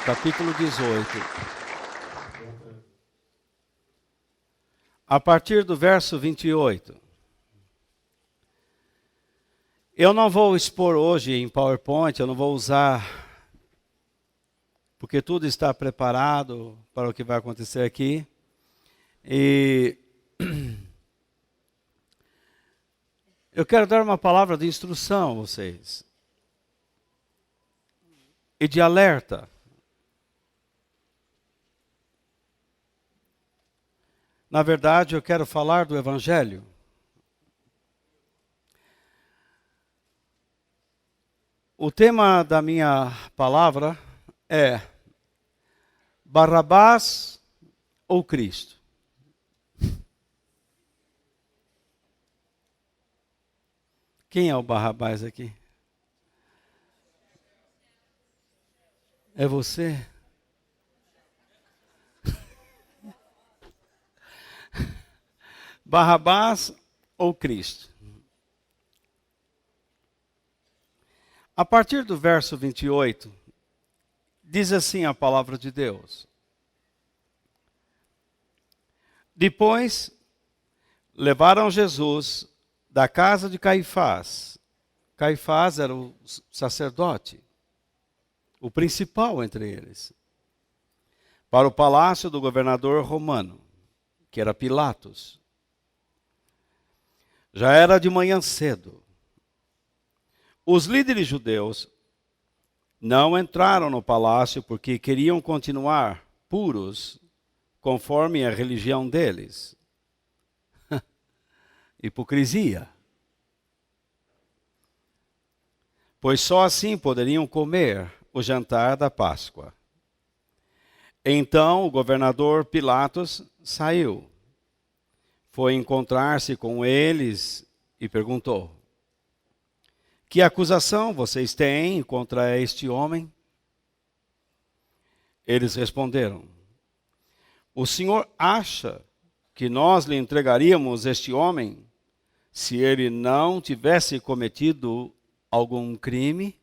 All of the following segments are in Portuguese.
capítulo 18. A partir do verso 28. Eu não vou expor hoje em PowerPoint, eu não vou usar, porque tudo está preparado para o que vai acontecer aqui. E eu quero dar uma palavra de instrução a vocês. E de alerta. Na verdade, eu quero falar do Evangelho. O tema da minha palavra é Barrabás ou Cristo? Quem é o Barrabás aqui? É você? Barrabás ou Cristo? A partir do verso 28, diz assim a palavra de Deus. Depois, levaram Jesus da casa de Caifás. Caifás era o sacerdote, o principal entre eles, para o palácio do governador romano, que era Pilatos. Já era de manhã cedo. Os líderes judeus não entraram no palácio porque queriam continuar puros conforme a religião deles. Hipocrisia. Pois só assim poderiam comer o jantar da Páscoa. Então o governador Pilatos saiu, foi encontrar-se com eles e perguntou: que acusação vocês têm contra este homem? Eles responderam: o senhor acha que nós lhe entregaríamos este homem se ele não tivesse cometido algum crime?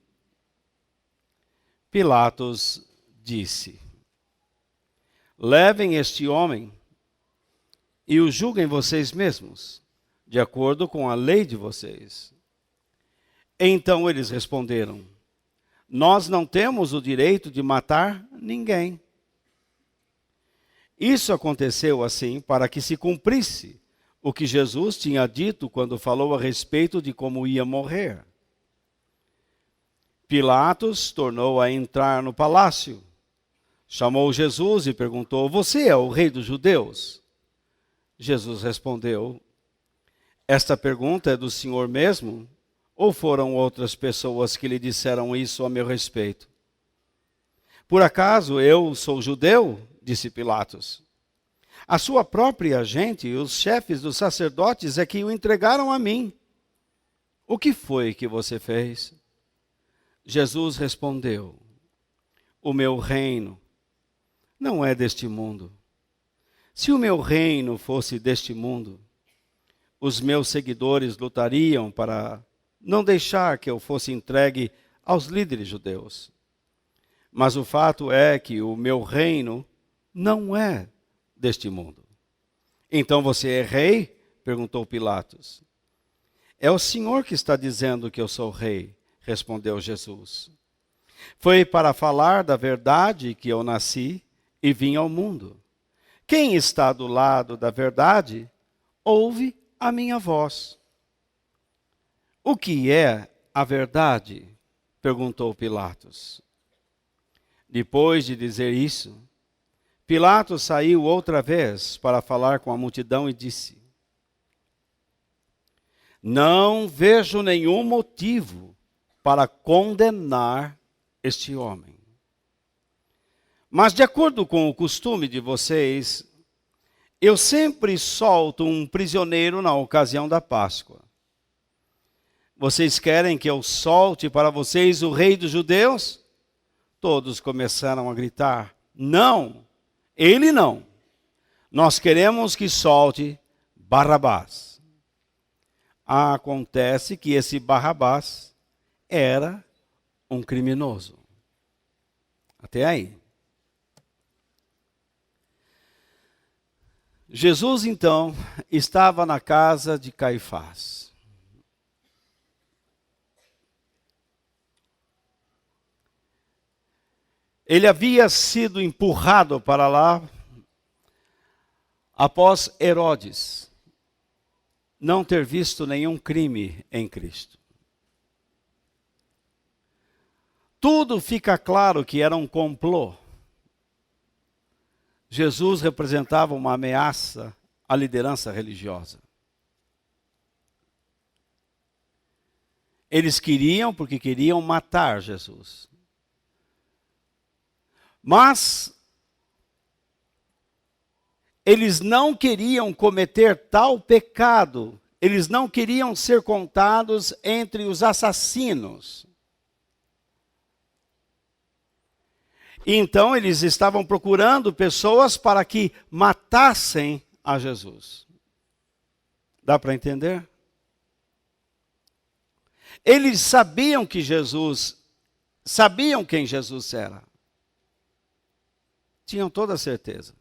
Pilatos disse: levem este homem e o julguem vocês mesmos, de acordo com a lei de vocês. Então eles responderam: nós não temos o direito de matar ninguém. Isso aconteceu assim para que se cumprisse o que Jesus tinha dito quando falou a respeito de como ia morrer. Pilatos tornou a entrar no palácio, chamou Jesus e perguntou: você é o rei dos judeus? Jesus respondeu: esta pergunta é do Senhor mesmo? Ou foram outras pessoas que lhe disseram isso a meu respeito? Por acaso eu sou judeu? Disse Pilatos. A sua própria gente e os chefes dos sacerdotes é que o entregaram a mim. O que foi que você fez? Jesus respondeu: o meu reino não é deste mundo. Se o meu reino fosse deste mundo, os meus seguidores lutariam para não deixar que eu fosse entregue aos líderes judeus. Mas o fato é que o meu reino não é deste mundo. Então você é rei? Perguntou Pilatos. É o Senhor que está dizendo que eu sou rei, respondeu Jesus. Foi para falar da verdade que eu nasci e vim ao mundo. Quem está do lado da verdade, ouve a minha voz. O que é a verdade? Perguntou Pilatos. Depois de dizer isso, Pilatos saiu outra vez para falar com a multidão e disse: não vejo nenhum motivo para condenar este homem. Mas de acordo com o costume de vocês, eu sempre solto um prisioneiro na ocasião da Páscoa. Vocês querem que eu solte para vocês o rei dos judeus? Todos começaram a gritar: não, ele não. Nós queremos que solte Barrabás. Acontece que esse Barrabás era um criminoso. Até aí. Jesus, então, estava na casa de Caifás. Ele havia sido empurrado para lá após Herodes não ter visto nenhum crime em Cristo. Tudo fica claro que era um complô. Jesus representava uma ameaça à liderança religiosa. Eles queriam, porque queriam matar Jesus. Mas eles não queriam cometer tal pecado. Eles não queriam ser contados entre os assassinos. Então eles estavam procurando pessoas para que matassem a Jesus. Dá para entender? Eles sabiam que sabiam quem Jesus era. Tinham toda a certeza.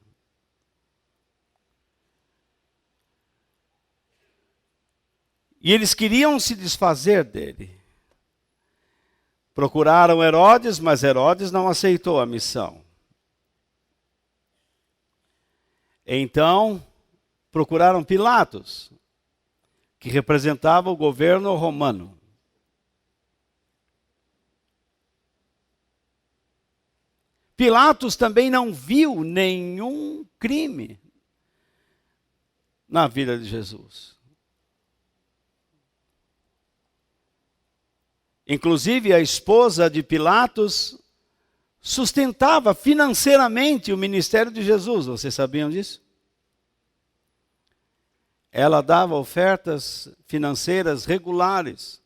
E eles queriam se desfazer dele. Procuraram Herodes, mas Herodes não aceitou a missão. Então, procuraram Pilatos, que representava o governo romano. Pilatos também não viu nenhum crime na vida de Jesus. Inclusive, a esposa de Pilatos sustentava financeiramente o ministério de Jesus. Vocês sabiam disso? Ela dava ofertas financeiras regulares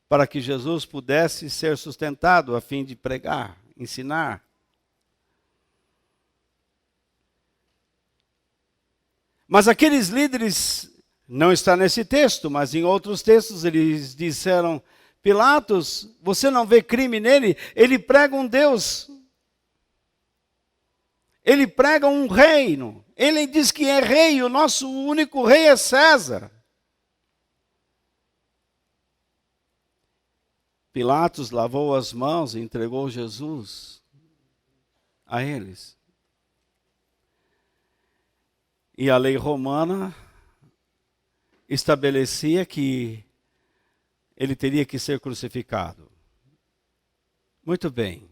para que Jesus pudesse ser sustentado a fim de pregar, ensinar. Mas aqueles líderes, não está nesse texto, mas em outros textos eles disseram: Pilatos, você não vê crime nele? Ele prega um Deus. Ele prega um reino. Ele diz que é rei, o nosso único rei é César. Pilatos lavou as mãos e entregou Jesus a eles. E a lei romana estabelecia que ele teria que ser crucificado. Muito bem.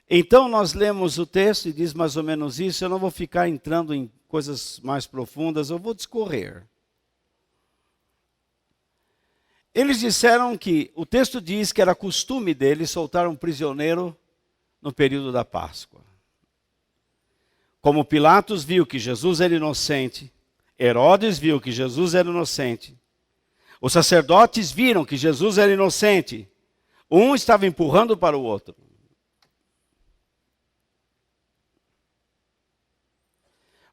Então nós lemos o texto e diz mais ou menos isso. Eu não vou ficar entrando em coisas mais profundas, eu vou discorrer. Eles disseram que, o texto diz que era costume deles soltar um prisioneiro no período da Páscoa. Como Pilatos viu que Jesus era inocente, Herodes viu que Jesus era inocente, os sacerdotes viram que Jesus era inocente. Um estava empurrando para o outro.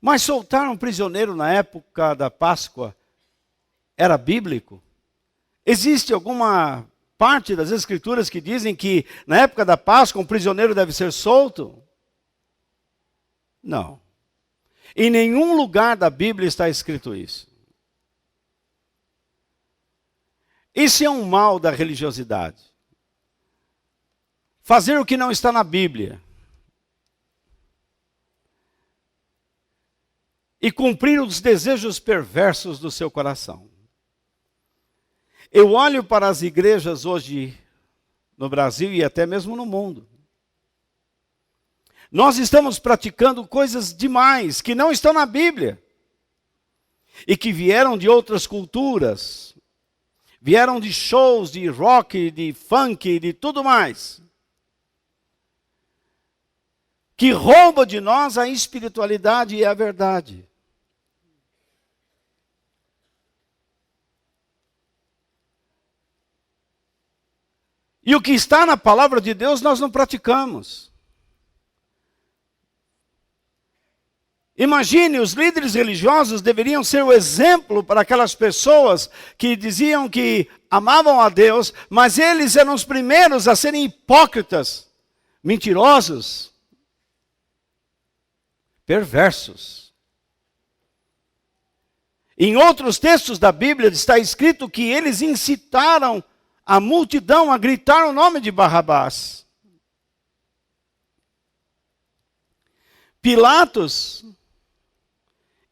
Mas soltar um prisioneiro na época da Páscoa era bíblico? Existe alguma parte das Escrituras que dizem que na época da Páscoa um prisioneiro deve ser solto? Não. Em nenhum lugar da Bíblia está escrito isso. Isso é um mal da religiosidade. Fazer o que não está na Bíblia. E cumprir os desejos perversos do seu coração. Eu olho para as igrejas hoje no Brasil e até mesmo no mundo. Nós estamos praticando coisas demais que não estão na Bíblia. E que vieram de outras culturas. Vieram de shows, de rock, de funk, de tudo mais. Que rouba de nós a espiritualidade e a verdade. E o que está na palavra de Deus nós não praticamos. Imagine, os líderes religiosos deveriam ser o exemplo para aquelas pessoas que diziam que amavam a Deus, mas eles eram os primeiros a serem hipócritas, mentirosos, perversos. Em outros textos da Bíblia está escrito que eles incitaram a multidão a gritar o nome de Barrabás. Pilatos,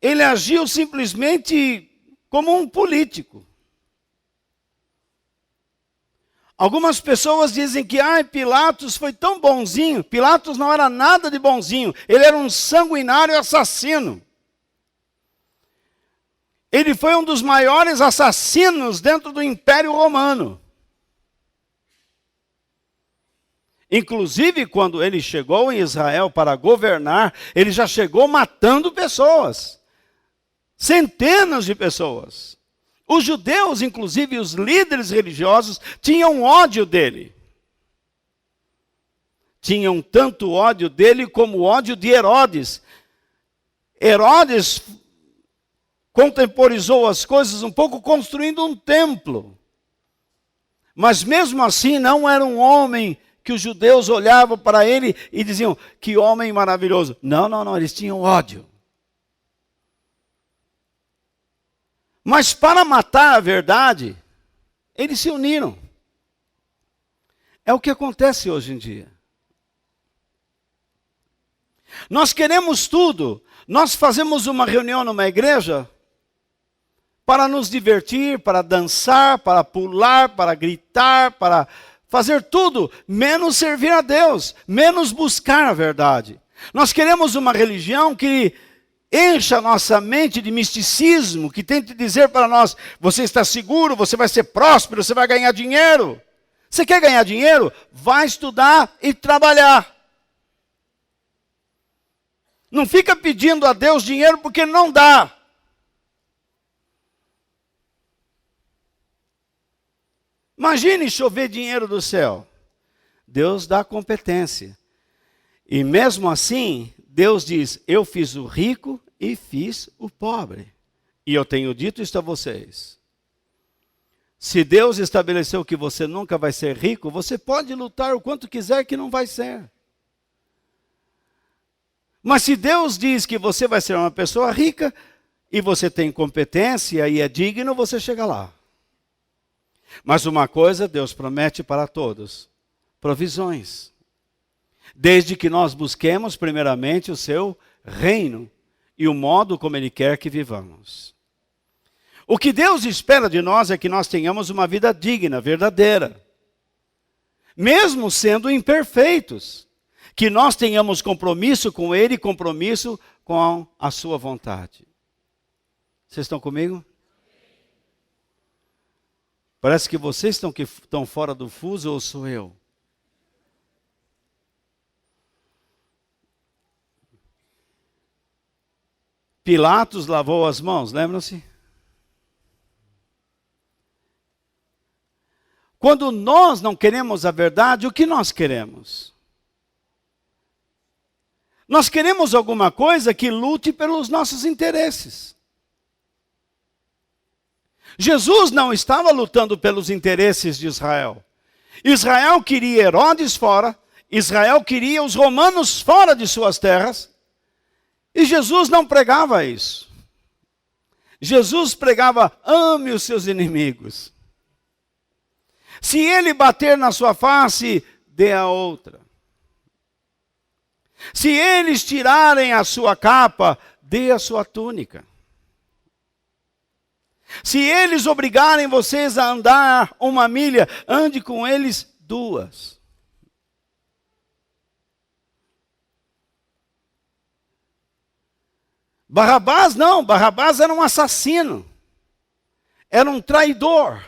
ele agiu simplesmente como um político. Algumas pessoas dizem que Pilatos foi tão bonzinho. Pilatos não era nada de bonzinho. Ele era um sanguinário assassino. Ele foi um dos maiores assassinos dentro do Império Romano. Inclusive, quando ele chegou em Israel para governar, ele já chegou matando pessoas. Centenas de pessoas. Os judeus, inclusive os líderes religiosos, tinham ódio dele. Tinham tanto ódio dele como ódio de Herodes. Herodes contemporizou as coisas um pouco construindo um templo. Mas mesmo assim não era um homem que os judeus olhavam para ele e diziam, que homem maravilhoso. Não, eles tinham ódio. Mas para matar a verdade, eles se uniram. É o que acontece hoje em dia. Nós queremos tudo. Nós fazemos uma reunião numa igreja para nos divertir, para dançar, para pular, para gritar, para fazer tudo, menos servir a Deus, menos buscar a verdade. Nós queremos uma religião que encha a nossa mente de misticismo, que tente dizer para nós, você está seguro, você vai ser próspero, você vai ganhar dinheiro. Você quer ganhar dinheiro? Vai estudar e trabalhar. Não fica pedindo a Deus dinheiro porque não dá. Imagine chover dinheiro do céu. Deus dá competência. E mesmo assim, Deus diz, eu fiz o rico e fiz o pobre. E eu tenho dito isso a vocês. Se Deus estabeleceu que você nunca vai ser rico, você pode lutar o quanto quiser que não vai ser. Mas se Deus diz que você vai ser uma pessoa rica, e você tem competência e é digno, você chega lá. Mas uma coisa Deus promete para todos, provisões. Desde que nós busquemos primeiramente o seu reino e o modo como Ele quer que vivamos. O que Deus espera de nós é que nós tenhamos uma vida digna, verdadeira. Mesmo sendo imperfeitos. Que nós tenhamos compromisso com Ele, compromisso com a sua vontade. Vocês estão comigo? Parece que vocês estão fora do fuso ou sou eu? Pilatos lavou as mãos, lembram-se? Quando nós não queremos a verdade, o que nós queremos? Nós queremos alguma coisa que lute pelos nossos interesses. Jesus não estava lutando pelos interesses de Israel. Israel queria Herodes fora, Israel queria os romanos fora de suas terras, e Jesus não pregava isso. Jesus pregava, ame os seus inimigos. Se ele bater na sua face, dê a outra. Se eles tirarem a sua capa, dê a sua túnica. Se eles obrigarem vocês a andar 1 milha, ande com eles 2. Barrabás não, Barrabás era um assassino. Era um traidor.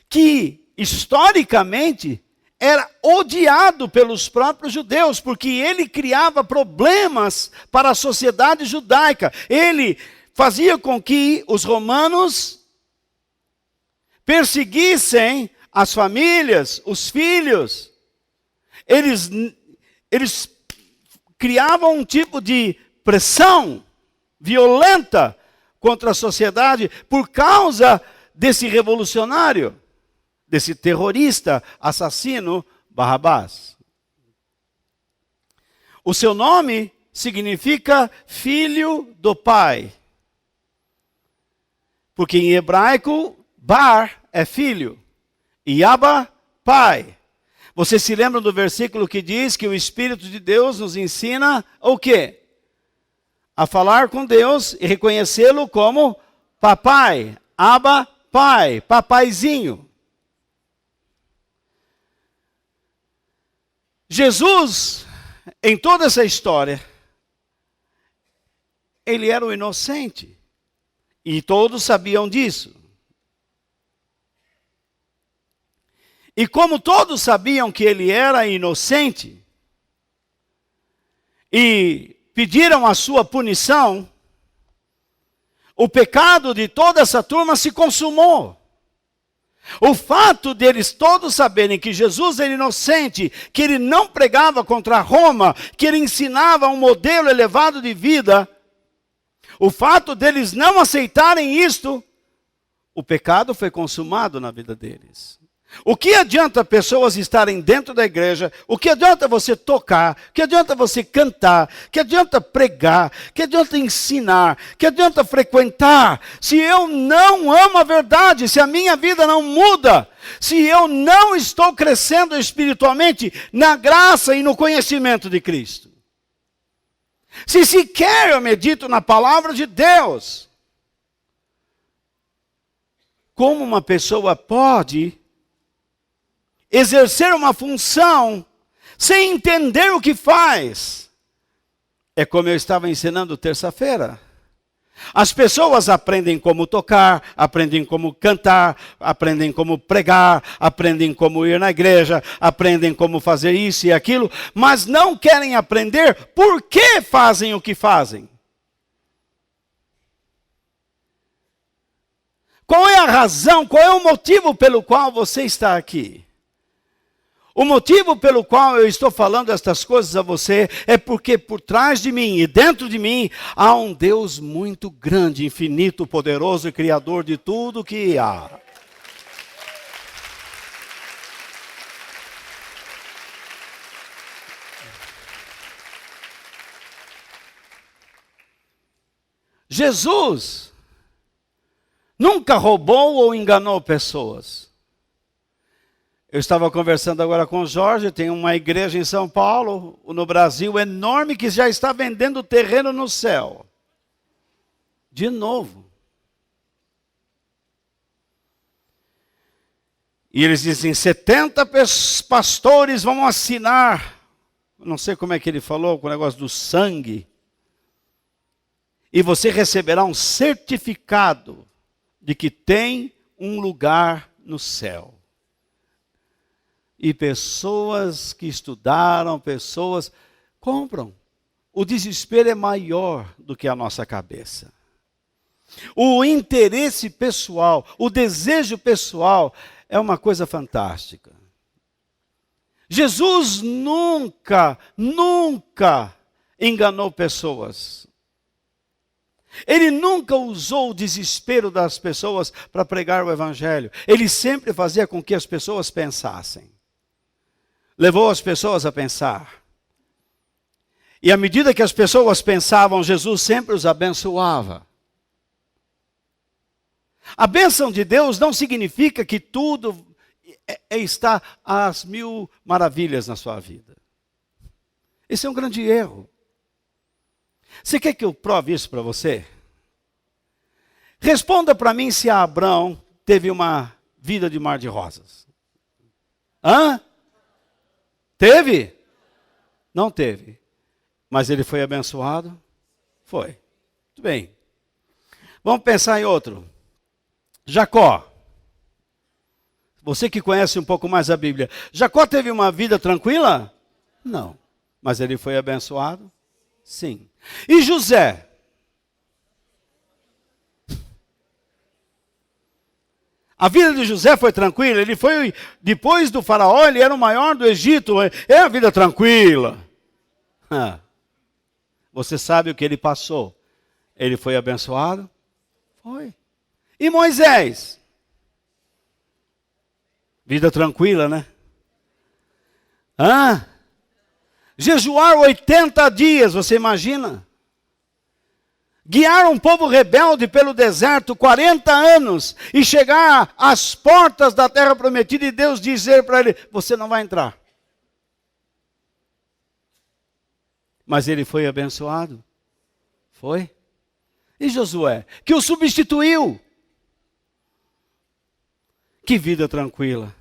Que, historicamente, era odiado pelos próprios judeus, porque ele criava problemas para a sociedade judaica. Ele fazia com que os romanos perseguissem as famílias, os filhos. Eles criavam um tipo de pressão violenta contra a sociedade por causa desse revolucionário, desse terrorista, assassino, Barrabás. O seu nome significa filho do pai. Porque em hebraico, bar é filho e Abba, pai. Você se lembra do versículo que diz que o Espírito de Deus nos ensina o quê? A falar com Deus e reconhecê-lo como papai, Abba, pai, papaizinho. Jesus, em toda essa história, ele era o inocente. E todos sabiam disso. E como todos sabiam que ele era inocente, e pediram a sua punição, o pecado de toda essa turma se consumou. O fato deles todos saberem que Jesus era inocente, que ele não pregava contra Roma, que ele ensinava um modelo elevado de vida, o fato deles não aceitarem isto, o pecado foi consumado na vida deles. O que adianta pessoas estarem dentro da igreja? O que adianta você tocar? O que adianta você cantar? O que adianta pregar? O que adianta ensinar? O que adianta frequentar? Se eu não amo a verdade, se a minha vida não muda, se eu não estou crescendo espiritualmente na graça e no conhecimento de Cristo. Se sequer eu medito na palavra de Deus, como uma pessoa pode exercer uma função sem entender o que faz? É como eu estava ensinando terça-feira. As pessoas aprendem como tocar, aprendem como cantar, aprendem como pregar, aprendem como ir na igreja, aprendem como fazer isso e aquilo, mas não querem aprender por que fazem o que fazem. Qual é a razão, qual é o motivo pelo qual você está aqui? O motivo pelo qual eu estou falando estas coisas a você é porque por trás de mim e dentro de mim há um Deus muito grande, infinito, poderoso e criador de tudo que há. Jesus nunca roubou ou enganou pessoas. Eu estava conversando agora com o Jorge, tem uma igreja em São Paulo, no Brasil, enorme, que já está vendendo terreno no céu. De novo. E eles dizem, 70 pastores vão assinar, não sei como é que ele falou, com o negócio do sangue. E você receberá um certificado de que tem um lugar no céu. E pessoas que estudaram, pessoas compram. O desespero é maior do que a nossa cabeça. O interesse pessoal, o desejo pessoal é uma coisa fantástica. Jesus nunca enganou pessoas. Ele nunca usou o desespero das pessoas para pregar o evangelho. Ele sempre fazia com que as pessoas pensassem. Levou as pessoas a pensar. E à medida que as pessoas pensavam, Jesus sempre os abençoava. A bênção de Deus não significa que tudo está às mil maravilhas na sua vida. Esse é um grande erro. Você quer que eu prove isso para você? Responda para mim se Abraão teve uma vida de mar de rosas. Hã? Teve? Não teve. Mas ele foi abençoado? Foi. Muito bem. Vamos pensar em outro. Jacó. Você que conhece um pouco mais a Bíblia. Jacó teve uma vida tranquila? Não. Mas ele foi abençoado? Sim. E José? A vida de José foi tranquila, ele foi, depois do faraó, ele era o maior do Egito, é a vida tranquila. Você sabe o que ele passou? Ele foi abençoado? Foi. E Moisés? Vida tranquila, né? Jejuar 80 dias, você imagina? guiar um povo rebelde pelo deserto 40 anos e chegar às portas da terra prometida e Deus dizer para ele: você não vai entrar. Mas ele foi abençoado. Foi. E Josué, que o substituiu. Que vida tranquila.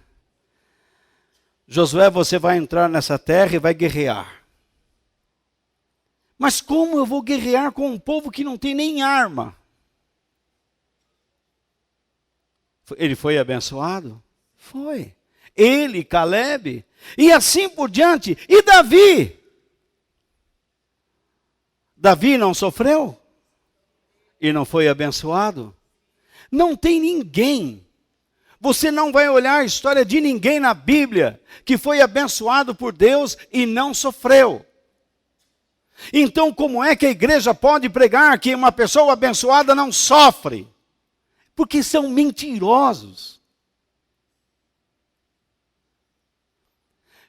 Josué, você vai entrar nessa terra e vai guerrear. Mas como eu vou guerrear com um povo que não tem nem arma? Ele foi abençoado? Foi. Ele, Caleb, e assim por diante. E Davi? Davi não sofreu? E não foi abençoado? Não tem ninguém. Você não vai olhar a história de ninguém na Bíblia que foi abençoado por Deus e não sofreu. Então, como é que a igreja pode pregar que uma pessoa abençoada não sofre? Porque são mentirosos.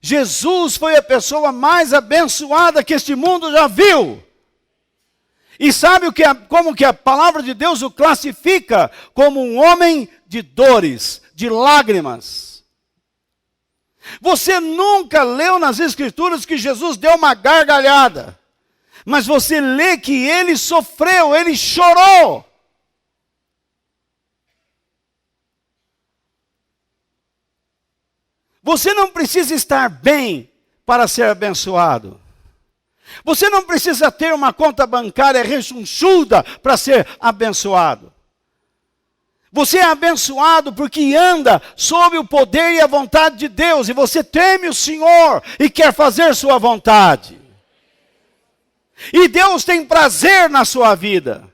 Jesus foi a pessoa mais abençoada que este mundo já viu. E sabe como que a palavra de Deus o classifica? Como um homem de dores, de lágrimas. Você nunca leu nas Escrituras que Jesus deu uma gargalhada. Mas você lê que ele sofreu, ele chorou. Você não precisa estar bem para ser abençoado. Você não precisa ter uma conta bancária rechonchuda para ser abençoado. Você é abençoado porque anda sob o poder e a vontade de Deus. E você teme o Senhor e quer fazer sua vontade. E Deus tem prazer na sua vida.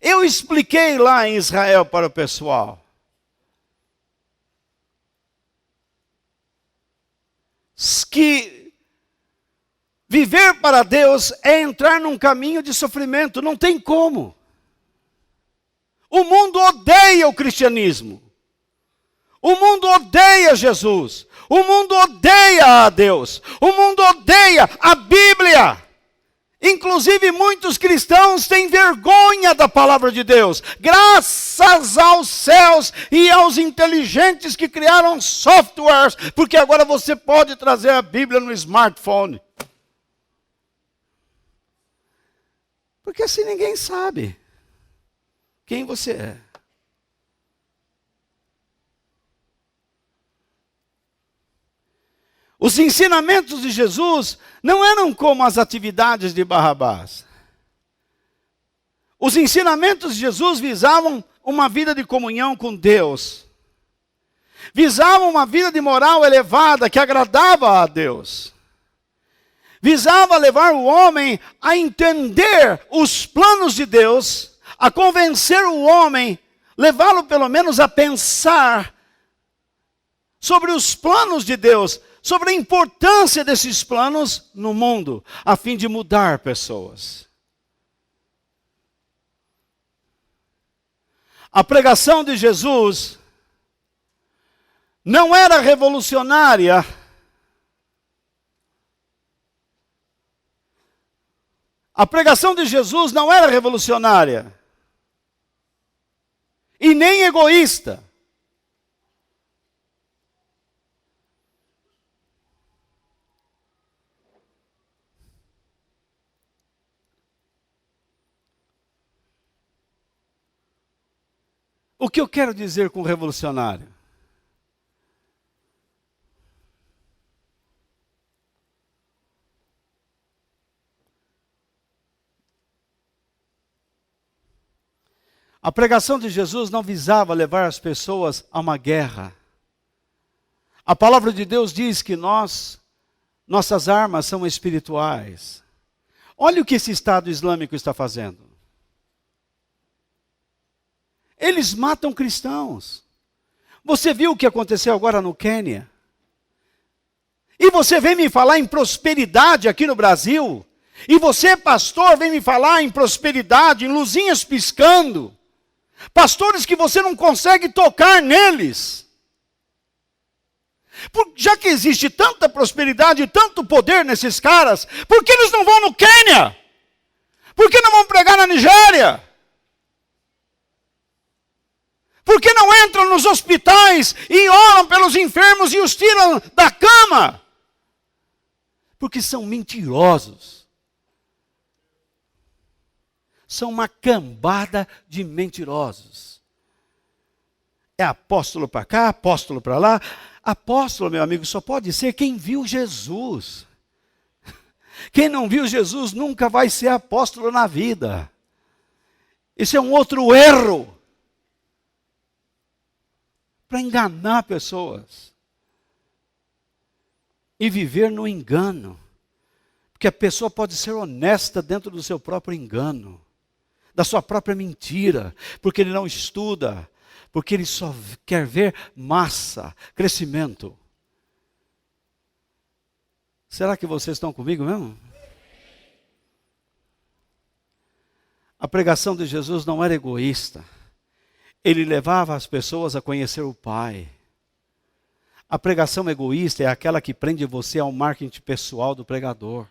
Eu expliquei lá em Israel para o pessoal. Que viver para Deus é entrar num caminho de sofrimento. Não tem como. O mundo odeia o cristianismo. O mundo odeia Jesus. O mundo odeia a Deus. O mundo odeia a Bíblia. Inclusive muitos cristãos têm vergonha da palavra de Deus. Graças aos céus e aos inteligentes que criaram softwares. Porque agora você pode trazer a Bíblia no smartphone. Porque assim ninguém sabe quem você é. Os ensinamentos de Jesus não eram como as atividades de Barrabás. Os ensinamentos de Jesus visavam uma vida de comunhão com Deus. Visavam uma vida de moral elevada que agradava a Deus. Visava levar o homem a entender os planos de Deus, a convencer o homem, levá-lo pelo menos a pensar sobre os planos de Deus, sobre a importância desses planos no mundo, a fim de mudar pessoas. A pregação de Jesus não era revolucionária. A pregação de Jesus não era revolucionária. E nem egoísta. O que eu quero dizer com revolucionário? A pregação de Jesus não visava levar as pessoas a uma guerra. A palavra de Deus diz que nossas armas são espirituais. Olha o que esse Estado Islâmico está fazendo. Eles matam cristãos. Você viu o que aconteceu agora no Quênia? E você vem me falar em prosperidade aqui no Brasil? E você, pastor, vem me falar em prosperidade, em luzinhas piscando? Pastores que você não consegue tocar neles. Já que existe tanta prosperidade e tanto poder nesses caras, por que eles não vão no Quênia? Por que não vão pregar na Nigéria? Por que não entram nos hospitais e oram pelos enfermos e os tiram da cama? Porque são mentirosos. São uma cambada de mentirosos. É apóstolo para cá, apóstolo para lá. Apóstolo, meu amigo, só pode ser quem viu Jesus. Quem não viu Jesus nunca vai ser apóstolo na vida. Esse é um outro erro para enganar pessoas e viver no engano. Porque a pessoa pode ser honesta dentro do seu próprio engano, da sua própria mentira, porque ele não estuda, porque ele só quer ver massa, crescimento. Será que vocês estão comigo mesmo? A pregação de Jesus não era egoísta. Ele levava as pessoas a conhecer o Pai. A pregação egoísta é aquela que prende você ao marketing pessoal do pregador.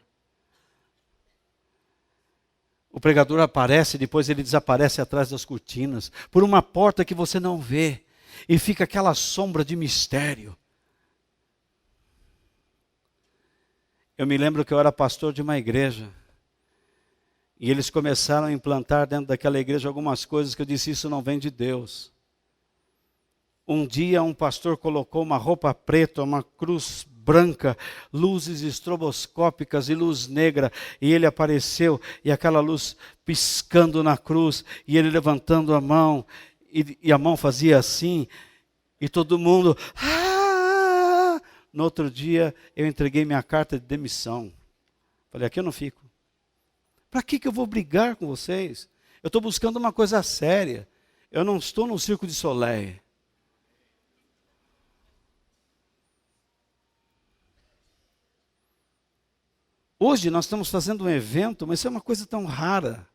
O pregador aparece, depois ele desaparece atrás das cortinas, por uma porta que você não vê, e fica aquela sombra de mistério. Eu me lembro que eu era pastor de uma igreja, e eles começaram a implantar dentro daquela igreja algumas coisas que eu disse, isso não vem de Deus. Um dia um pastor colocou uma roupa preta, uma cruz branca, luzes estroboscópicas e luz negra, e ele apareceu, e aquela luz piscando na cruz, e ele levantando a mão, e a mão fazia assim, e todo mundo... No outro dia, eu entreguei minha carta de demissão. Falei, aqui eu não fico. Para que eu vou brigar com vocês? Eu estou buscando uma coisa séria. Eu não estou no circo de Soleil. Hoje nós estamos fazendo um evento, mas isso é uma coisa tão rara.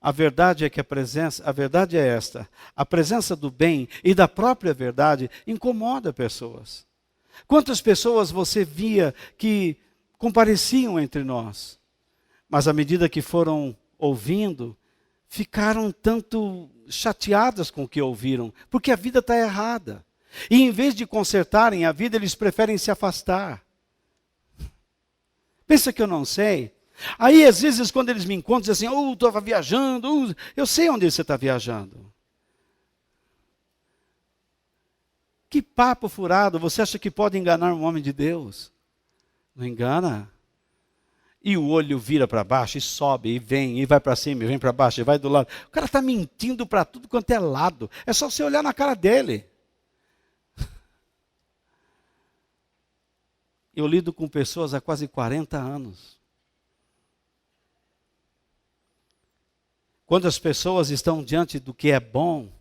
A verdade é que a verdade é esta, a presença do bem e da própria verdade incomoda pessoas. Quantas pessoas você via que compareciam entre nós, mas à medida que foram ouvindo, ficaram tanto chateadas com o que ouviram, porque a vida está errada. E em vez de consertarem a vida, eles preferem se afastar. Pensa que eu não sei? Aí, às vezes, quando eles me encontram, dizem assim, estava viajando, eu sei onde você está viajando. Que papo furado, você acha que pode enganar um homem de Deus? Não engana. E o olho vira para baixo, e sobe, e vem, e vai para cima, e vem para baixo, e vai do lado. O cara está mentindo para tudo quanto é lado. É só você olhar na cara dele. Eu lido com pessoas há quase 40 anos. Quando as pessoas estão diante do que é bom,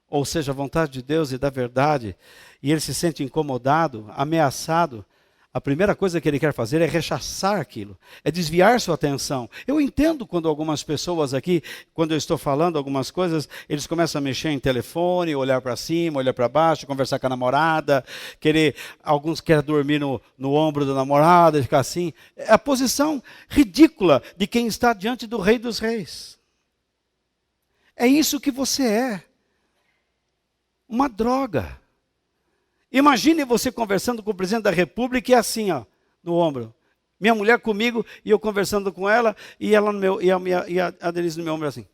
ou seja, a vontade de Deus e da verdade, e ele se sente incomodado, ameaçado, a primeira coisa que ele quer fazer é rechaçar aquilo, é desviar sua atenção. Eu entendo quando algumas pessoas aqui, quando eu estou falando algumas coisas, eles começam a mexer em telefone, olhar para cima, olhar para baixo, conversar com a namorada, alguns querem dormir no ombro da namorada e ficar assim. É a posição ridícula de quem está diante do Rei dos Reis. É isso que você é. Uma droga. Imagine você conversando com o presidente da República e assim, no ombro. Minha mulher comigo e eu conversando com ela e ela no meu, e a Denise no meu ombro assim.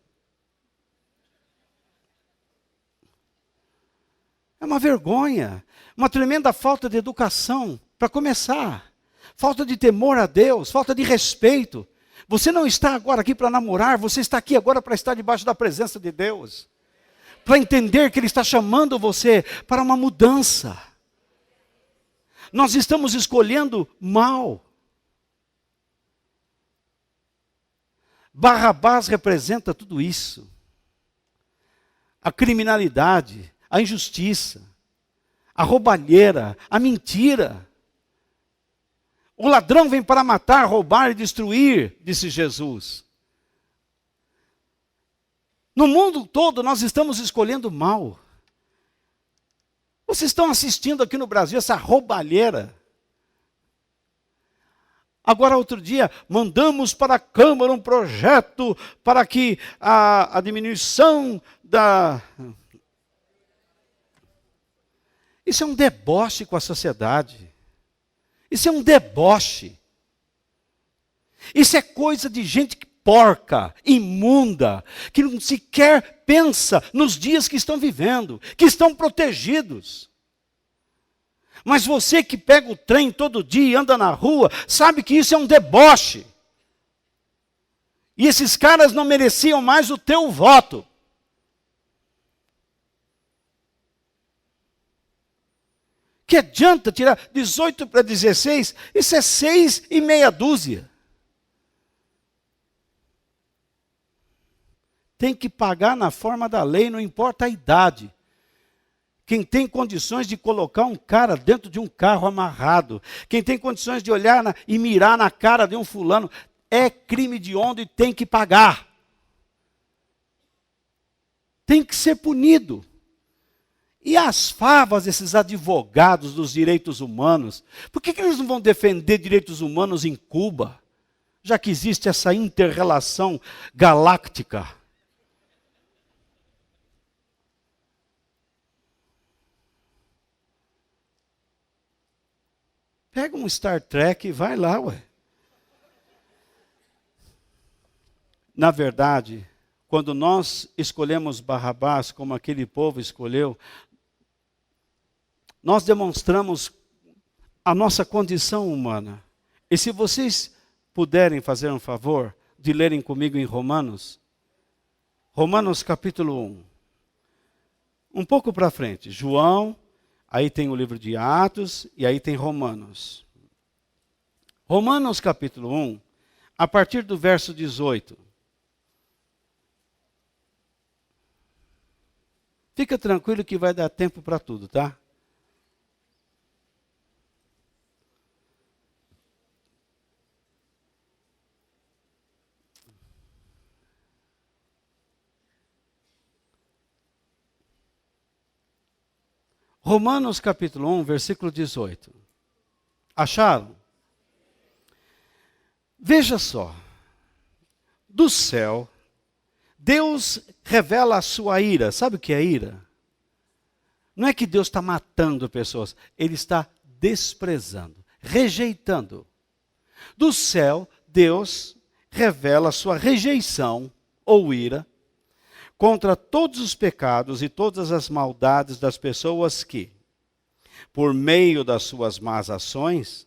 É uma vergonha, uma tremenda falta de educação, para começar. Falta de temor a Deus, falta de respeito. Você não está agora aqui para namorar, você está aqui agora para estar debaixo da presença de Deus. Para entender que Ele está chamando você para uma mudança. Nós estamos escolhendo mal. Barrabás representa tudo isso. A criminalidade, a injustiça, a roubalheira, a mentira. O ladrão vem para matar, roubar e destruir, disse Jesus. No mundo todo nós estamos escolhendo mal. Vocês estão assistindo aqui no Brasil essa roubalheira. Agora, outro dia, mandamos para a Câmara um projeto para que a diminuição da... Isso é um deboche com a sociedade. Isso é um deboche. Isso é coisa de gente porca, imunda, que não sequer pensa nos dias que estão vivendo, que estão protegidos. Mas você que pega o trem todo dia e anda na rua, sabe que isso é um deboche. E esses caras não mereciam mais o teu voto. Que adianta tirar 18 para 16? Isso é 6 e meia dúzia. Tem que pagar na forma da lei, não importa a idade. Quem tem condições de colocar um cara dentro de um carro amarrado, quem tem condições de olhar e mirar na cara de um fulano, é crime de onda e tem que pagar. Tem que ser punido. E as favas, esses advogados dos direitos humanos, por que eles não vão defender direitos humanos em Cuba? Já que existe essa inter-relação galáctica. Pega um Star Trek e vai lá, ué. Na verdade, quando nós escolhemos Barrabás, como aquele povo escolheu, nós demonstramos a nossa condição humana. E se vocês puderem fazer um favor de lerem comigo em Romanos, Romanos capítulo 1. Um pouco para frente, João, aí tem o livro de Atos e aí tem Romanos. Romanos capítulo 1, a partir do verso 18. Fica tranquilo que vai dar tempo para tudo, tá? Romanos capítulo 1, versículo 18. Acharam? Veja só. Do céu, Deus revela a sua ira. Sabe o que é ira? Não é que Deus está matando pessoas. Ele está desprezando, rejeitando. Do céu, Deus revela a sua rejeição ou ira contra todos os pecados e todas as maldades das pessoas que, por meio das suas más ações,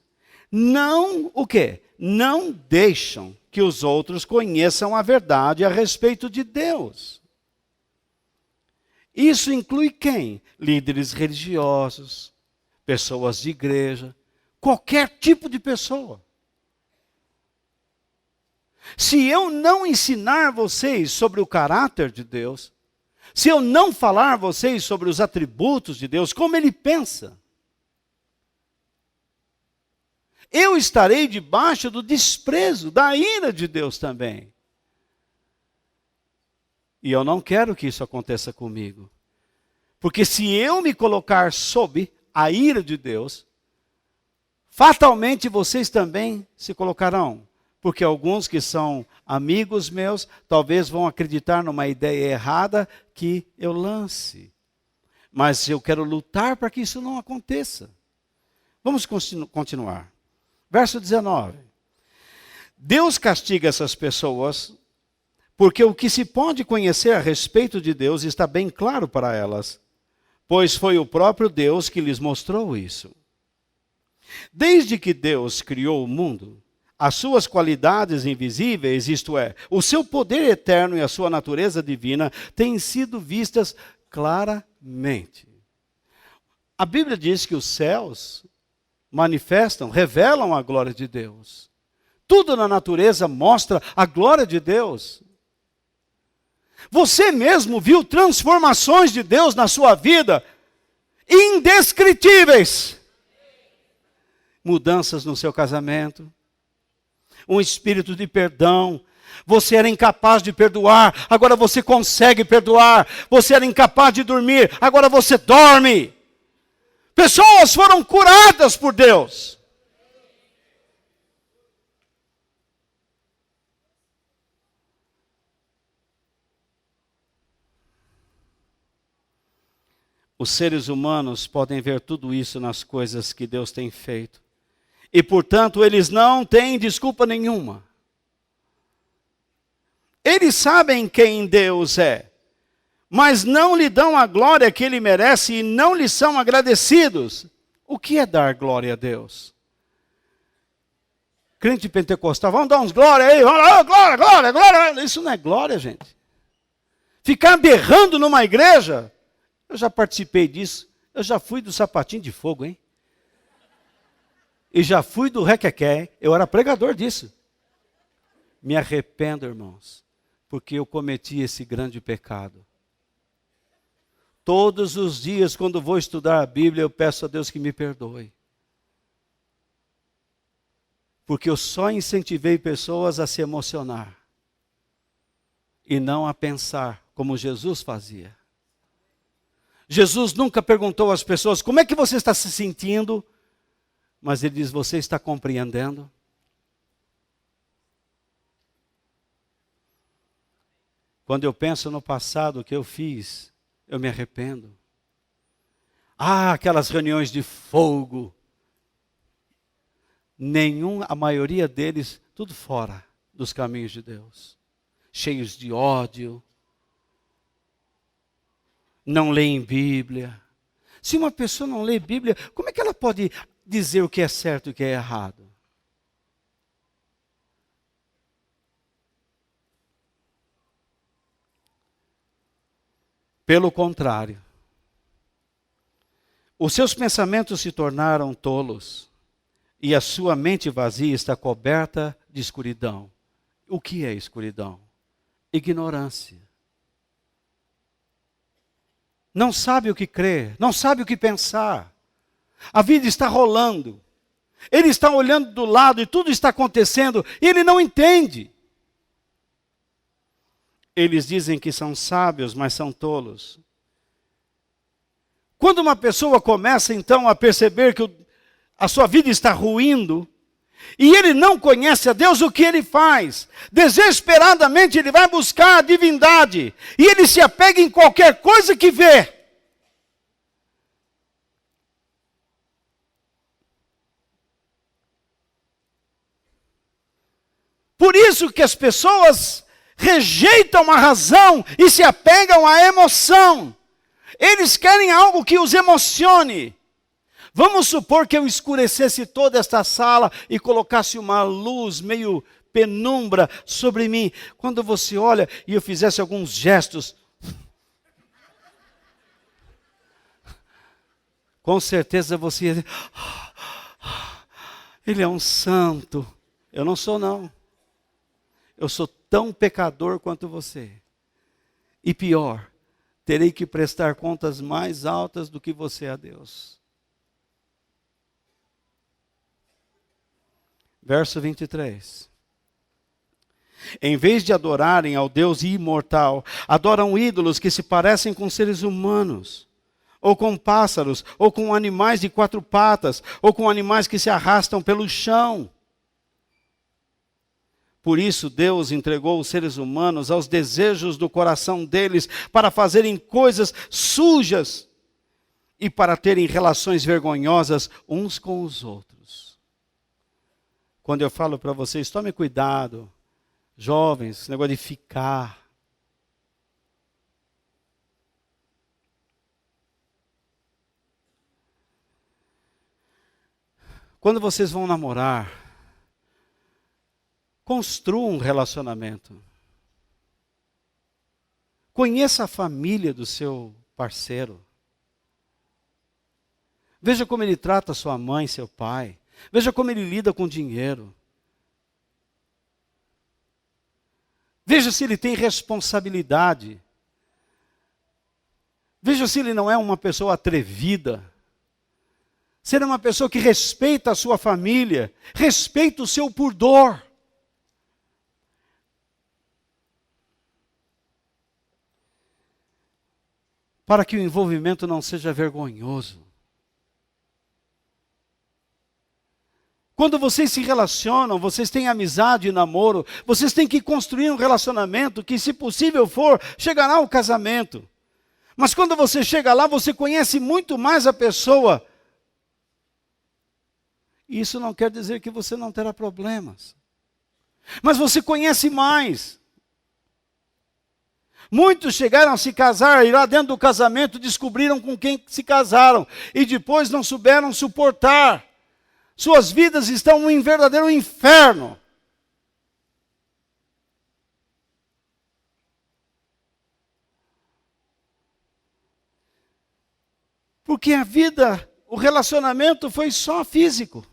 não o quê? Não deixam que os outros conheçam a verdade a respeito de Deus. Isso inclui quem? Líderes religiosos, pessoas de igreja, qualquer tipo de pessoa. Se eu não ensinar vocês sobre o caráter de Deus, se eu não falar a vocês sobre os atributos de Deus, como Ele pensa, eu estarei debaixo do desprezo, da ira de Deus também. E eu não quero que isso aconteça comigo. Porque se eu me colocar sob a ira de Deus, fatalmente vocês também se colocarão. Porque alguns que são amigos meus, talvez vão acreditar numa ideia errada que eu lance. Mas eu quero lutar para que isso não aconteça. Vamos continuar. Verso 19. Deus castiga essas pessoas, porque o que se pode conhecer a respeito de Deus está bem claro para elas, pois foi o próprio Deus que lhes mostrou isso. Desde que Deus criou o mundo, as suas qualidades invisíveis, isto é, o seu poder eterno e a sua natureza divina, têm sido vistas claramente. A Bíblia diz que os céus manifestam, revelam a glória de Deus. Tudo na natureza mostra a glória de Deus. Você mesmo viu transformações de Deus na sua vida indescritíveis. Mudanças no seu casamento, um espírito de perdão. Você era incapaz de perdoar, agora você consegue perdoar. Você era incapaz de dormir, agora você dorme. Pessoas foram curadas por Deus. Os seres humanos podem ver tudo isso nas coisas que Deus tem feito. E, portanto, eles não têm desculpa nenhuma. Eles sabem quem Deus é, mas não lhe dão a glória que ele merece e não lhe são agradecidos. O que é dar glória a Deus? Crente pentecostal, vamos dar uns glória aí, vamos lá, glória, glória, glória. Isso não é glória, gente. Ficar berrando numa igreja, eu já participei disso, eu já fui do sapatinho de fogo, hein? E já fui do requequé, eu era pregador disso. Me arrependo, irmãos, porque eu cometi esse grande pecado. Todos os dias, quando vou estudar a Bíblia, eu peço a Deus que me perdoe. Porque eu só incentivei pessoas a se emocionar. E não a pensar como Jesus fazia. Jesus nunca perguntou às pessoas, como é que você está se sentindo? Mas ele diz, você está compreendendo? Quando eu penso no passado que eu fiz, eu me arrependo. Aquelas reuniões de fogo. A maioria deles, tudo fora dos caminhos de Deus. Cheios de ódio. Não leem Bíblia. Se uma pessoa não lê Bíblia, como é que ela pode dizer o que é certo e o que é errado? Pelo contrário, os seus pensamentos se tornaram tolos e a sua mente vazia está coberta de escuridão. O que é escuridão? Ignorância. Não sabe o que crer, não sabe o que pensar. A vida está rolando. Ele está olhando do lado e tudo está acontecendo e ele não entende. Eles dizem que são sábios, mas são tolos. Quando uma pessoa começa então a perceber que a sua vida está ruindo, e ele não conhece a Deus, o que ele faz? Desesperadamente ele vai buscar a divindade, e ele se apega em qualquer coisa que vê. Por isso que as pessoas rejeitam a razão e se apegam à emoção. Eles querem algo que os emocione. Vamos supor que eu escurecesse toda esta sala e colocasse uma luz meio penumbra sobre mim. Quando você olha e eu fizesse alguns gestos, com certeza você ia dizer, ele é um santo. Eu não sou, não. Eu sou tão pecador quanto você. E pior, terei que prestar contas mais altas do que você a Deus. Verso 23. Em vez de adorarem ao Deus imortal, adoram ídolos que se parecem com seres humanos, ou com pássaros, ou com animais de 4 patas, ou com animais que se arrastam pelo chão. Por isso Deus entregou os seres humanos aos desejos do coração deles para fazerem coisas sujas e para terem relações vergonhosas uns com os outros. Quando eu falo para vocês, tome cuidado, jovens, esse negócio de ficar. Quando vocês vão namorar, construa um relacionamento. Conheça a família do seu parceiro. Veja como ele trata sua mãe, seu pai. Veja como ele lida com dinheiro. Veja se ele tem responsabilidade. Veja se ele não é uma pessoa atrevida. Se ele é uma pessoa que respeita a sua família, respeita o seu pudor. Para que o envolvimento não seja vergonhoso. Quando vocês se relacionam, vocês têm amizade e namoro, vocês têm que construir um relacionamento que, se possível for, chegará ao casamento. Mas quando você chega lá, você conhece muito mais a pessoa. Isso não quer dizer que você não terá problemas. Mas você conhece mais. Muitos chegaram a se casar e lá dentro do casamento descobriram com quem se casaram. E depois não souberam suportar. Suas vidas estão em verdadeiro inferno. Porque a vida, o relacionamento foi só físico.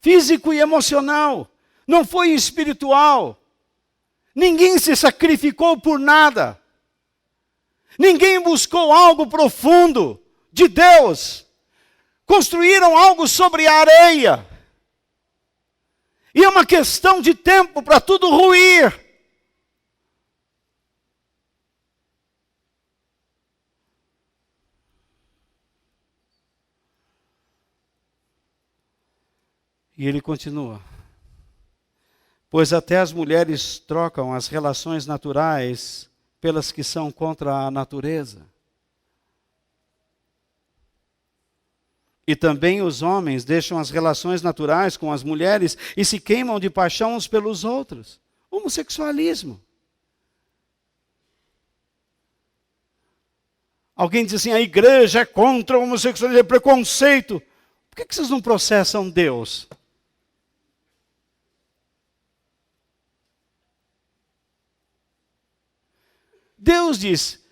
Físico e emocional. Não foi espiritual. Ninguém se sacrificou por nada. Ninguém buscou algo profundo de Deus. Construíram algo sobre a areia. E é uma questão de tempo para tudo ruir. E ele continua. Pois até as mulheres trocam as relações naturais pelas que são contra a natureza. E também os homens deixam as relações naturais com as mulheres e se queimam de paixão uns pelos outros. Homossexualismo. Alguém diz assim, a igreja é contra o homossexualismo, é preconceito. Por que vocês não processam Deus? Deus diz,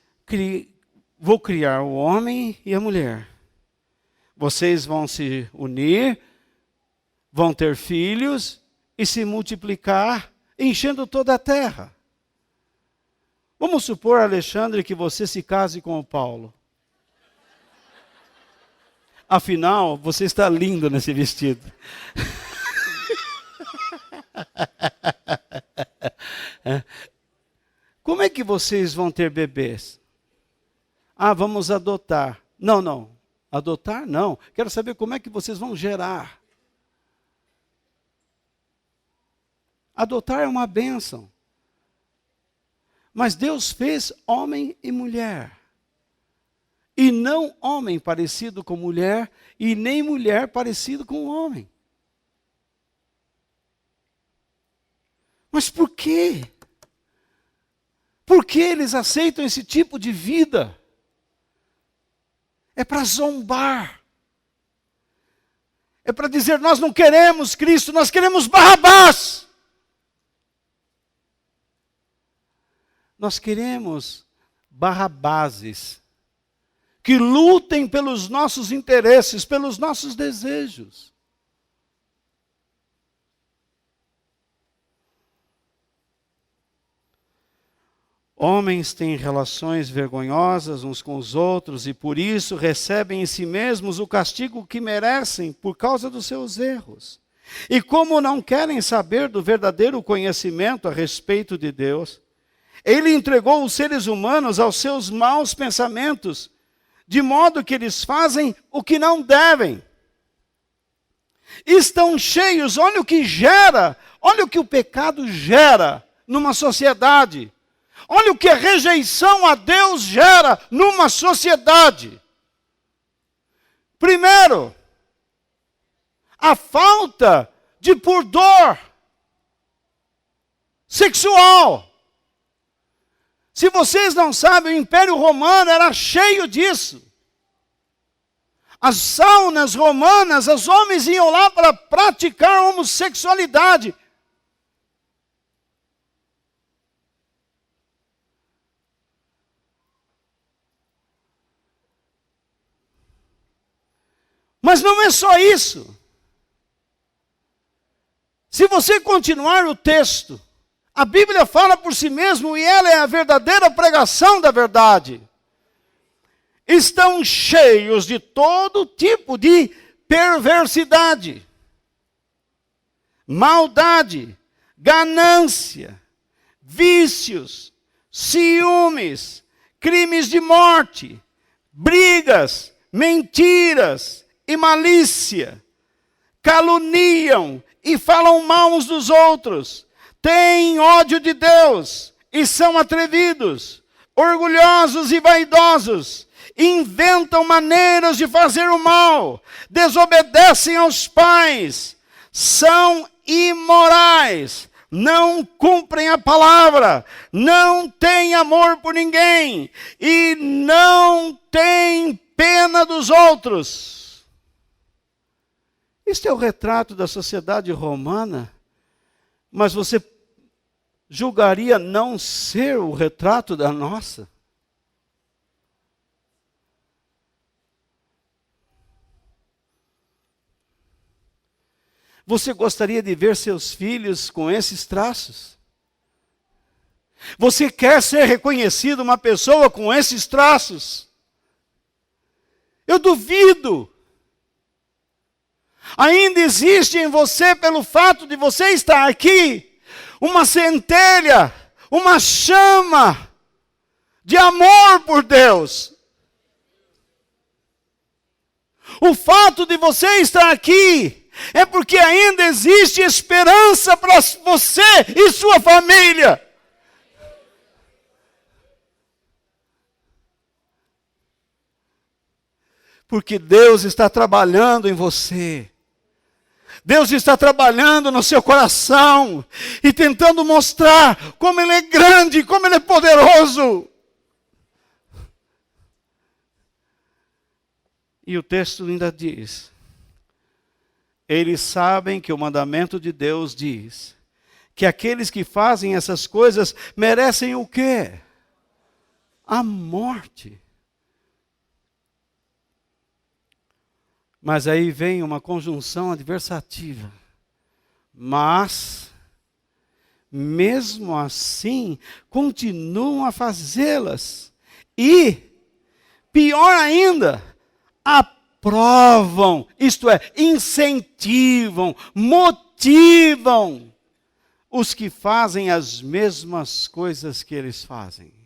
vou criar o homem e a mulher. Vocês vão se unir, vão ter filhos e se multiplicar, enchendo toda a terra. Vamos supor, Alexandre, que você se case com o Paulo. Afinal, você está lindo nesse vestido. Como é que vocês vão ter bebês? Ah, vamos adotar. Não. Adotar, não. Quero saber como é que vocês vão gerar. Adotar é uma bênção. Mas Deus fez homem e mulher. E não homem parecido com mulher, e nem mulher parecido com homem. Mas por quê? Por que eles aceitam esse tipo de vida? É para zombar. É para dizer, nós não queremos Cristo, nós queremos Barrabás. Nós queremos Barrabáses que lutem pelos nossos interesses, pelos nossos desejos. Homens têm relações vergonhosas uns com os outros e por isso recebem em si mesmos o castigo que merecem por causa dos seus erros. E como não querem saber do verdadeiro conhecimento a respeito de Deus, Ele entregou os seres humanos aos seus maus pensamentos, de modo que eles fazem o que não devem. Estão cheios, olha o que gera, olha o que o pecado gera numa sociedade. Olha o que a rejeição a Deus gera numa sociedade. Primeiro, a falta de pudor sexual. Se vocês não sabem, o Império Romano era cheio disso. As saunas romanas, os homens iam lá para praticar homossexualidade. Mas não é só isso. Se você continuar o texto, a Bíblia fala por si mesmo e ela é a verdadeira pregação da verdade. Estão cheios de todo tipo de perversidade, maldade, ganância, vícios, ciúmes, crimes de morte, brigas, mentiras e malícia, caluniam e falam mal uns dos outros, têm ódio de Deus e são atrevidos, orgulhosos e vaidosos, inventam maneiras de fazer o mal, desobedecem aos pais, são imorais, não cumprem a palavra, não têm amor por ninguém e não têm pena dos outros. Este é o retrato da sociedade romana, mas você julgaria não ser o retrato da nossa? Você gostaria de ver seus filhos com esses traços? Você quer ser reconhecido uma pessoa com esses traços? Eu duvido. Ainda existe em você, pelo fato de você estar aqui, uma centelha, uma chama de amor por Deus. O fato de você estar aqui é porque ainda existe esperança para você e sua família. Porque Deus está trabalhando em você. Deus está trabalhando no seu coração e tentando mostrar como Ele é grande, como Ele é poderoso. E o texto ainda diz: eles sabem que o mandamento de Deus diz que aqueles que fazem essas coisas merecem o quê? A morte. Mas aí vem uma conjunção adversativa. Mas, mesmo assim, continuam a fazê-las. E, pior ainda, aprovam, isto é, incentivam, motivam os que fazem as mesmas coisas que eles fazem.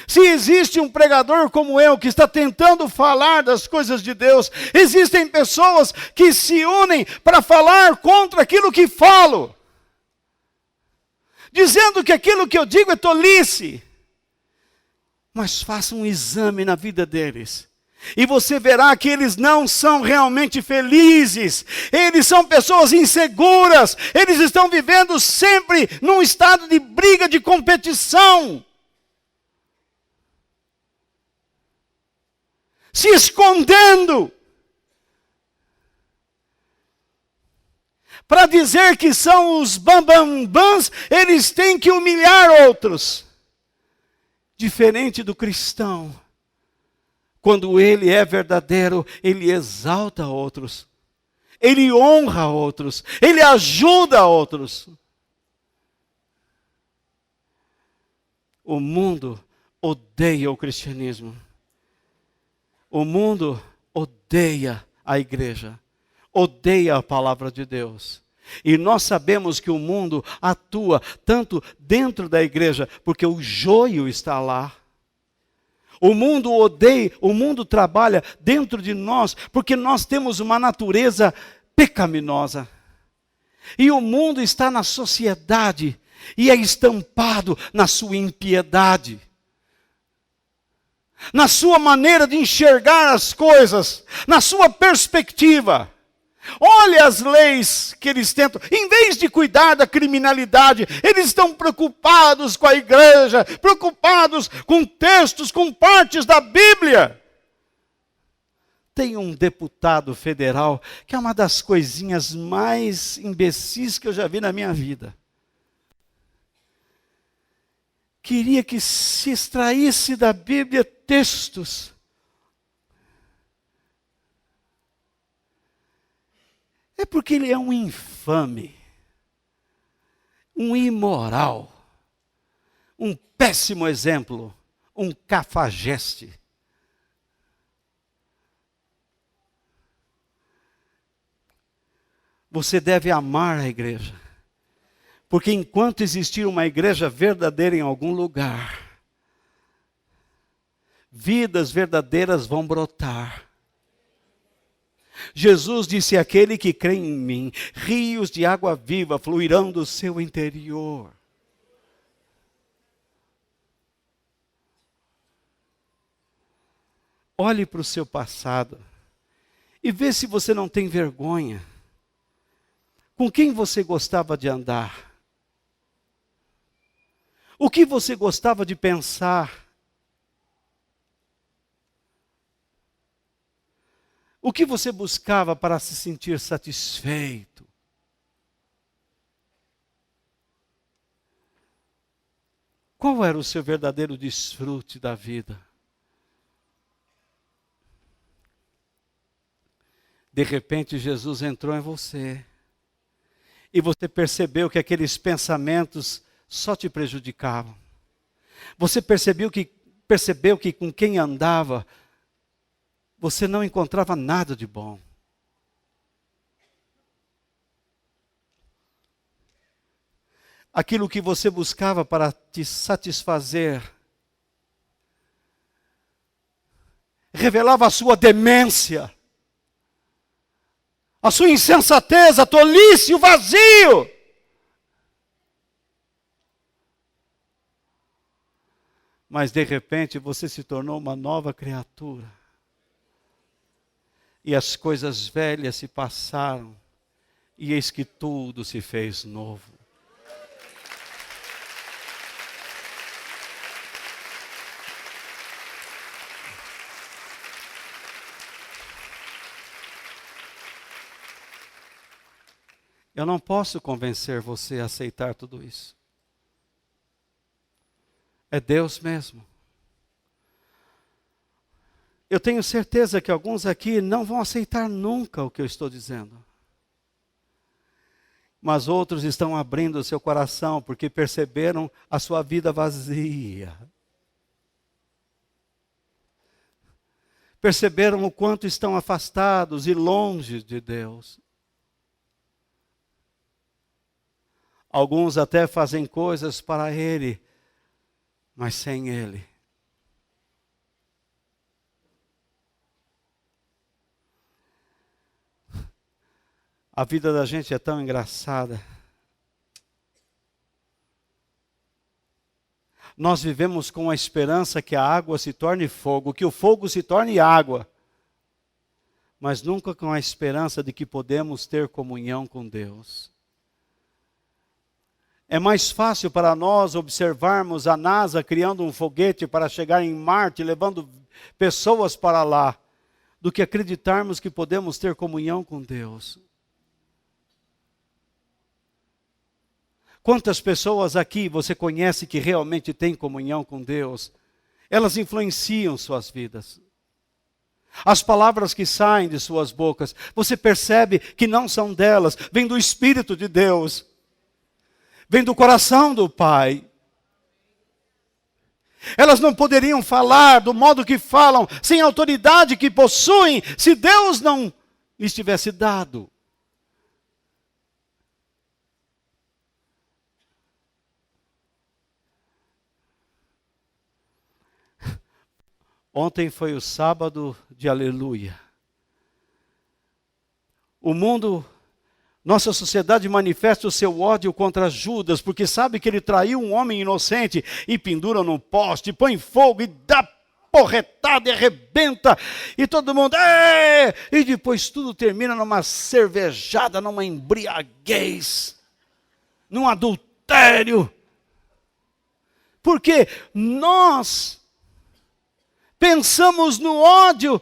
Se existe um pregador como eu, que está tentando falar das coisas de Deus, existem pessoas que se unem para falar contra aquilo que falo, dizendo que aquilo que eu digo é tolice. Mas faça um exame na vida deles, e você verá que eles não são realmente felizes. Eles são pessoas inseguras, eles estão vivendo sempre num estado de briga, de competição, se escondendo, para dizer que são os bambambãs, eles têm que humilhar outros. Diferente do cristão, quando ele é verdadeiro, ele exalta outros, ele honra outros, ele ajuda outros. O mundo odeia o cristianismo. O mundo odeia a igreja, odeia a palavra de Deus. E nós sabemos que o mundo atua tanto dentro da igreja, porque o joio está lá. O mundo odeia, o mundo trabalha dentro de nós, porque nós temos uma natureza pecaminosa. E o mundo está na sociedade e é estampado na sua impiedade, na sua maneira de enxergar as coisas, na sua perspectiva. Olha as leis que eles tentam, em vez de cuidar da criminalidade, eles estão preocupados com a igreja, preocupados com textos, com partes da Bíblia. Tem um deputado federal que é uma das coisinhas mais imbecis que eu já vi na minha vida. Queria que se extraísse da Bíblia textos. É porque ele é um infame, um imoral, um péssimo exemplo, um cafajeste. Você deve amar a igreja, porque enquanto existir uma igreja verdadeira em algum lugar, vidas verdadeiras vão brotar. Jesus disse: aquele que crê em mim, rios de água viva fluirão do seu interior. Olhe para o seu passado e vê se você não tem vergonha. Com quem você gostava de andar? O que você gostava de pensar? O que você buscava para se sentir satisfeito? Qual era o seu verdadeiro desfrute da vida? De repente, Jesus entrou em você. E você percebeu que aqueles pensamentos só te prejudicavam. Você percebeu que com quem andava, você não encontrava nada de bom. Aquilo que você buscava para te satisfazer, revelava a sua demência, a sua insensatez, a tolice, o vazio. Mas de repente você se tornou uma nova criatura. E as coisas velhas se passaram, e eis que tudo se fez novo. Eu não posso convencer você a aceitar tudo isso. É Deus mesmo. Eu tenho certeza que alguns aqui não vão aceitar nunca o que eu estou dizendo. Mas outros estão abrindo o seu coração porque perceberam a sua vida vazia. Perceberam o quanto estão afastados e longe de Deus. Alguns até fazem coisas para Ele, mas sem Ele. A vida da gente é tão engraçada. Nós vivemos com a esperança que a água se torne fogo, que o fogo se torne água. Mas nunca com a esperança de que podemos ter comunhão com Deus. É mais fácil para nós observarmos a NASA criando um foguete para chegar em Marte, levando pessoas para lá, do que acreditarmos que podemos ter comunhão com Deus. Quantas pessoas aqui você conhece que realmente têm comunhão com Deus? Elas influenciam suas vidas. As palavras que saem de suas bocas, você percebe que não são delas, vêm do Espírito de Deus. Vem do coração do Pai. Elas não poderiam falar do modo que falam, sem a autoridade que possuem, se Deus não lhes tivesse dado. Ontem foi o sábado de aleluia. O mundo, nossa sociedade manifesta o seu ódio contra Judas, porque sabe que ele traiu um homem inocente e pendura num poste, põe fogo e dá porretada e arrebenta. E todo mundo, e depois tudo termina numa cervejada, numa embriaguez, num adultério. Porque nós pensamos no ódio,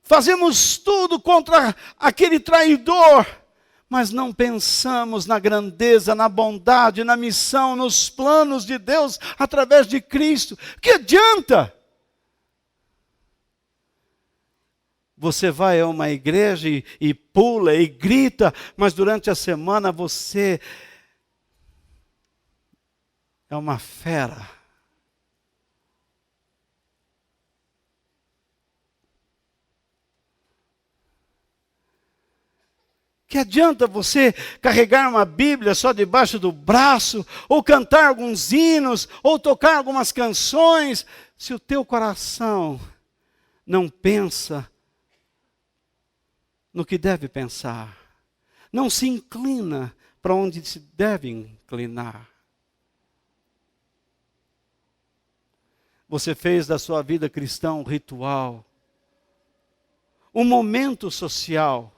fazemos tudo contra aquele traidor, mas não pensamos na grandeza, na bondade, na missão, nos planos de Deus através de Cristo. Que adianta? Você vai a uma igreja e pula e grita, mas durante a semana você é uma fera. Que adianta você carregar uma Bíblia só debaixo do braço, ou cantar alguns hinos, ou tocar algumas canções, se o teu coração não pensa no que deve pensar, não se inclina para onde se deve inclinar. Você fez da sua vida cristã um ritual, um momento social,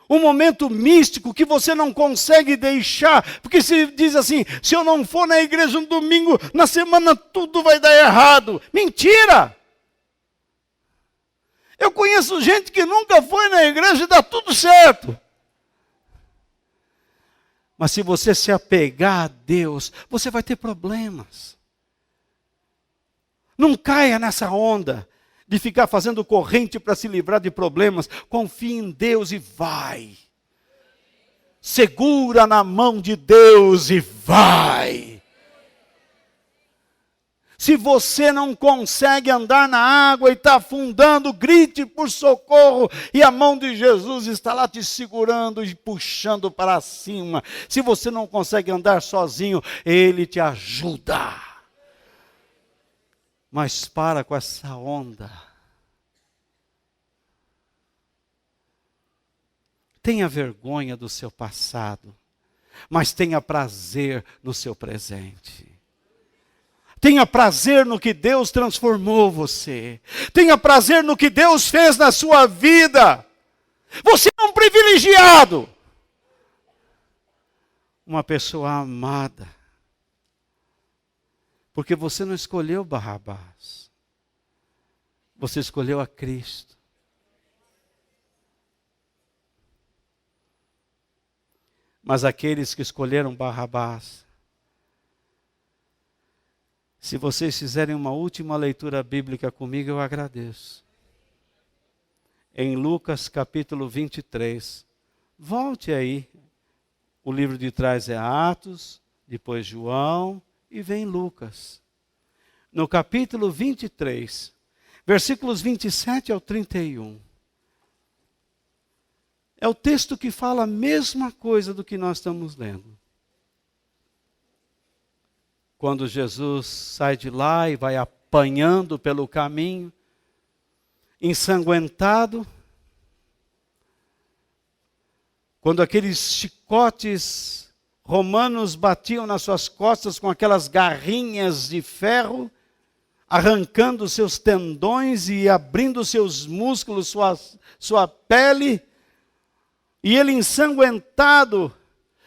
um momento místico que você não consegue deixar, porque se diz assim, se eu não for na igreja no domingo, na semana tudo vai dar errado. Mentira! Eu conheço gente que nunca foi na igreja e dá tudo certo. Mas se você se apegar a Deus, você vai ter problemas. Não caia nessa onda de ficar fazendo corrente para se livrar de problemas. Confie em Deus e vai. Segura na mão de Deus e vai. Se você não consegue andar na água e está afundando, grite por socorro e a mão de Jesus está lá te segurando e puxando para cima. Se você não consegue andar sozinho, Ele te ajuda. Mas para com essa onda. Tenha vergonha do seu passado, mas tenha prazer no seu presente. Tenha prazer no que Deus transformou você. Tenha prazer no que Deus fez na sua vida. Você é um privilegiado. Uma pessoa amada. Porque você não escolheu Barrabás. Você escolheu a Cristo. Mas aqueles que escolheram Barrabás, se vocês fizerem uma última leitura bíblica comigo, eu agradeço. Em Lucas capítulo 23, volte aí. O livro de trás é Atos, depois João e vem Lucas. No capítulo 23, versículos 27 ao 31. É o texto que fala a mesma coisa do que nós estamos lendo. Quando Jesus sai de lá e vai apanhando pelo caminho, ensanguentado, quando aqueles chicotes romanos batiam nas suas costas com aquelas garrinhas de ferro, arrancando seus tendões e abrindo seus músculos, sua pele, e ele ensanguentado,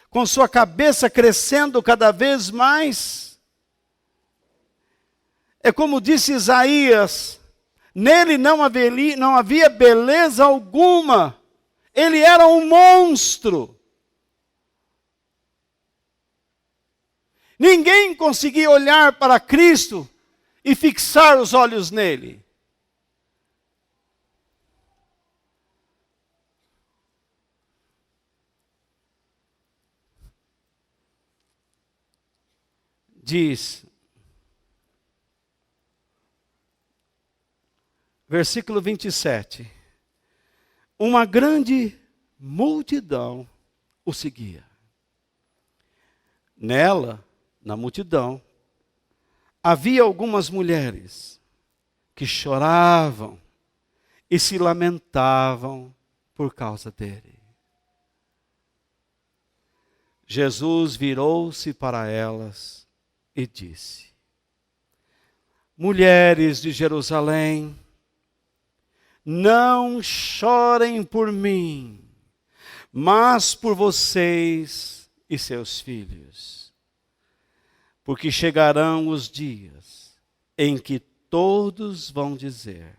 com sua cabeça crescendo cada vez mais. É como disse Isaías, nele não havia beleza alguma, ele era um monstro. Ninguém conseguia olhar para Cristo e fixar os olhos nele. Diz, versículo 27, uma grande multidão o seguia. Nela, na multidão, havia algumas mulheres que choravam e se lamentavam por causa dele. Jesus virou-se para elas e disse: mulheres de Jerusalém, não chorem por mim, mas por vocês e seus filhos. Porque chegarão os dias em que todos vão dizer: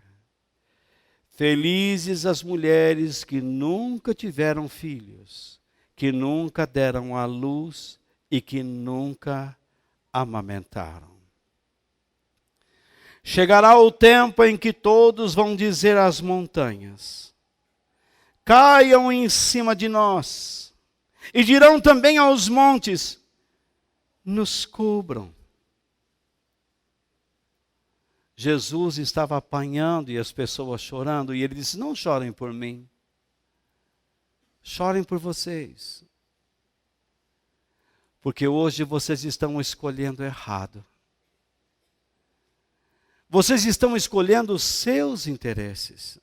felizes as mulheres que nunca tiveram filhos, que nunca deram à luz e que nunca amamentaram. Chegará o tempo em que todos vão dizer às montanhas: caiam em cima de nós. E dirão também aos montes: nos cubram. Jesus estava apanhando e as pessoas chorando, e ele disse: não chorem por mim, chorem por vocês. Porque hoje vocês estão escolhendo errado. Vocês estão escolhendo os seus interesses.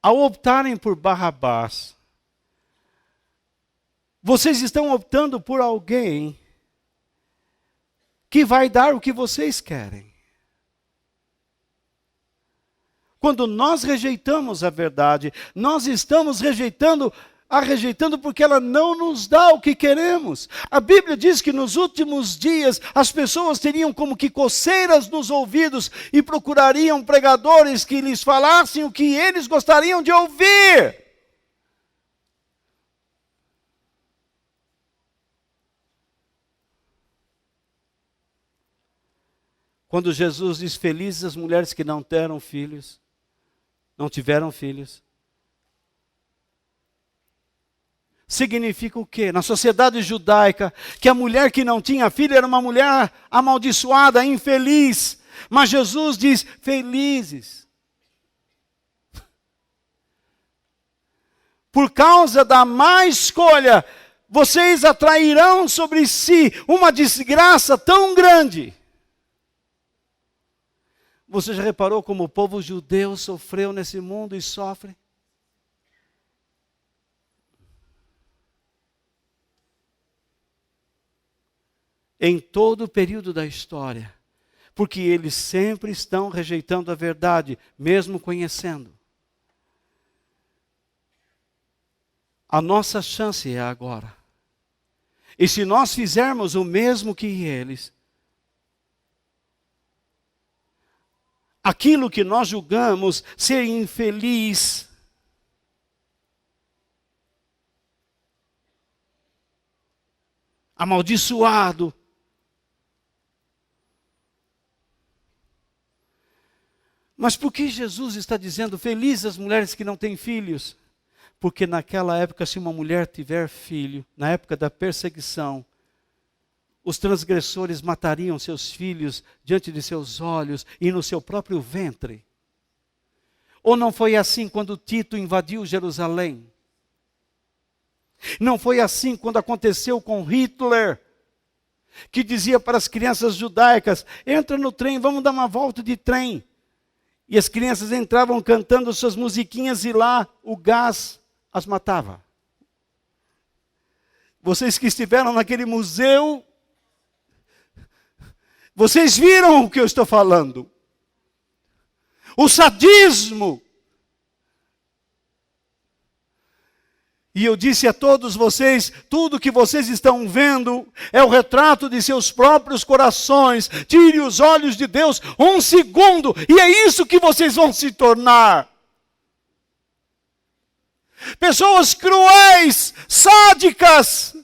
Ao optarem por Barrabás, vocês estão optando por alguém que vai dar o que vocês querem. Quando nós rejeitamos a verdade, nós estamos rejeitando porque ela não nos dá o que queremos. A Bíblia diz que nos últimos dias as pessoas teriam como que coceiras nos ouvidos e procurariam pregadores que lhes falassem o que eles gostariam de ouvir. Quando Jesus diz felizes as mulheres que não tiveram filhos, significa o quê? Na sociedade judaica, que a mulher que não tinha filho era uma mulher amaldiçoada, infeliz. Mas Jesus diz, felizes. Por causa da má escolha, vocês atrairão sobre si uma desgraça tão grande. Você já reparou como o povo judeu sofreu nesse mundo e sofre? Em todo o período da história, porque eles sempre estão rejeitando a verdade, mesmo conhecendo. A nossa chance é agora. E se nós fizermos o mesmo que eles, aquilo que nós julgamos ser infeliz, amaldiçoado, mas por que Jesus está dizendo felizes as mulheres que não têm filhos? Porque naquela época, se uma mulher tiver filho, na época da perseguição, os transgressores matariam seus filhos diante de seus olhos e no seu próprio ventre. Ou não foi assim quando Tito invadiu Jerusalém? Não foi assim quando aconteceu com Hitler, que dizia para as crianças judaicas, entra no trem, vamos dar uma volta de trem. E as crianças entravam cantando suas musiquinhas e lá o gás as matava. Vocês que estiveram naquele museu, vocês viram o que eu estou falando. O sadismo. E eu disse a todos vocês, tudo que vocês estão vendo é o retrato de seus próprios corações. Tire os olhos de Deus um segundo e é isso que vocês vão se tornar. Pessoas cruéis, sádicas.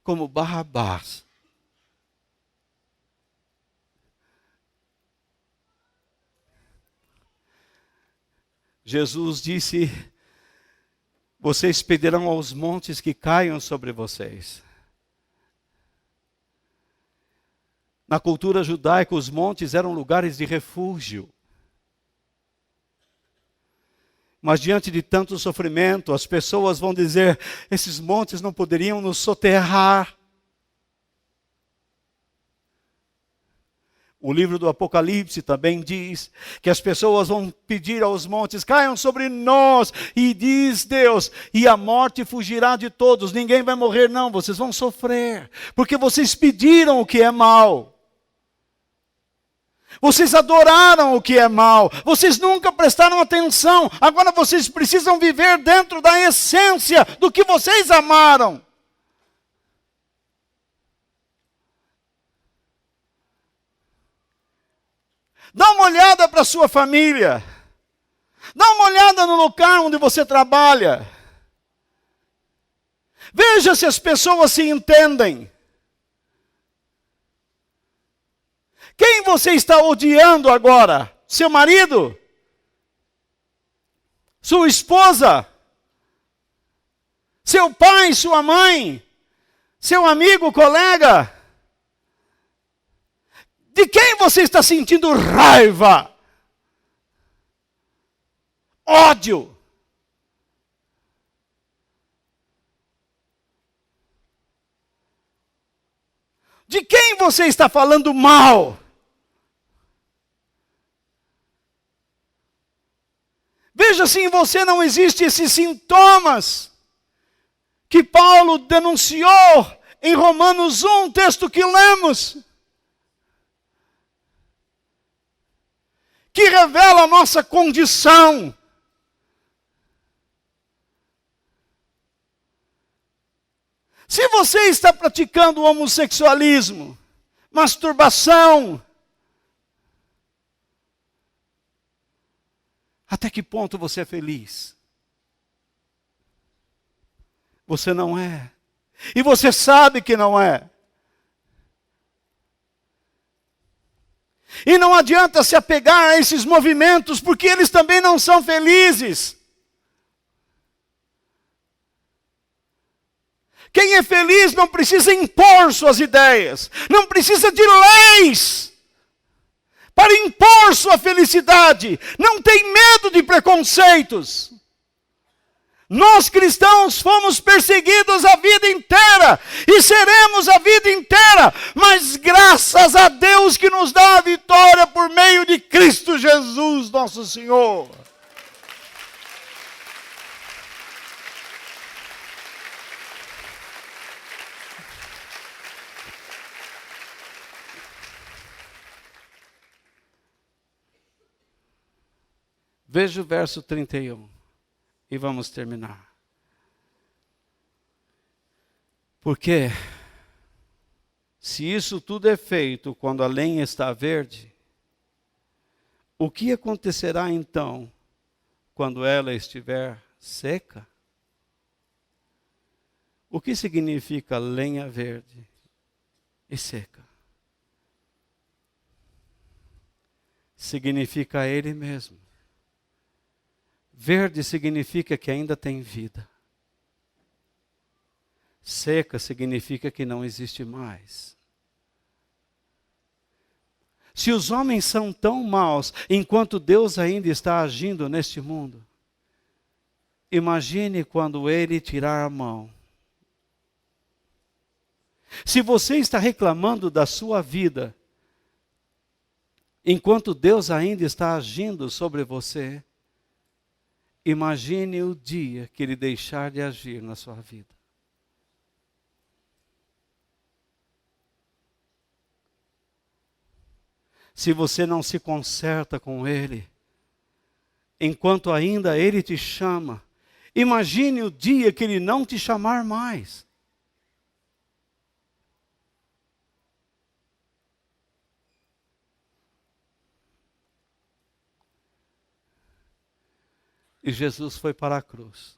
Como Barrabás. Jesus disse, vocês pedirão aos montes que caiam sobre vocês. Na cultura judaica, os montes eram lugares de refúgio. Mas diante de tanto sofrimento, as pessoas vão dizer, esses montes não poderiam nos soterrar. O livro do Apocalipse também diz que as pessoas vão pedir aos montes, caiam sobre nós. E diz Deus, e a morte fugirá de todos. Ninguém vai morrer não, vocês vão sofrer. Porque vocês pediram o que é mal. Vocês adoraram o que é mal. Vocês nunca prestaram atenção. Agora vocês precisam viver dentro da essência do que vocês amaram. Dá uma olhada para a sua família. Dá uma olhada no lugar onde você trabalha. Veja se as pessoas se entendem. Quem você está odiando agora? Seu marido? Sua esposa? Seu pai, sua mãe? Seu amigo, colega? De quem você está sentindo raiva? Ódio? De quem você está falando mal? Veja se em você não existem esses sintomas que Paulo denunciou em Romanos 1, texto que lemos, que revela a nossa condição. Se você está praticando homossexualismo, masturbação, até que ponto você é feliz? Você não é. E você sabe que não é. E não adianta se apegar a esses movimentos, porque eles também não são felizes. Quem é feliz não precisa impor suas ideias, não precisa de leis para impor sua felicidade, não tem medo de preconceitos. Nós cristãos fomos perseguidos a vida inteira e seremos a vida inteira, mas graças a Deus que nos dá a vitória por meio de Cristo Jesus, nosso Senhor. Veja o verso 31 e vamos terminar. Porque se isso tudo é feito quando a lenha está verde, o que acontecerá então quando ela estiver seca? O que significa lenha verde e seca? Significa Ele mesmo. Verde significa que ainda tem vida. Seca significa que não existe mais. Se os homens são tão maus, enquanto Deus ainda está agindo neste mundo, imagine quando Ele tirar a mão. Se você está reclamando da sua vida, enquanto Deus ainda está agindo sobre você, imagine o dia que Ele deixar de agir na sua vida. Se você não se conserta com Ele, enquanto ainda Ele te chama, imagine o dia que Ele não te chamar mais. E Jesus foi para a cruz.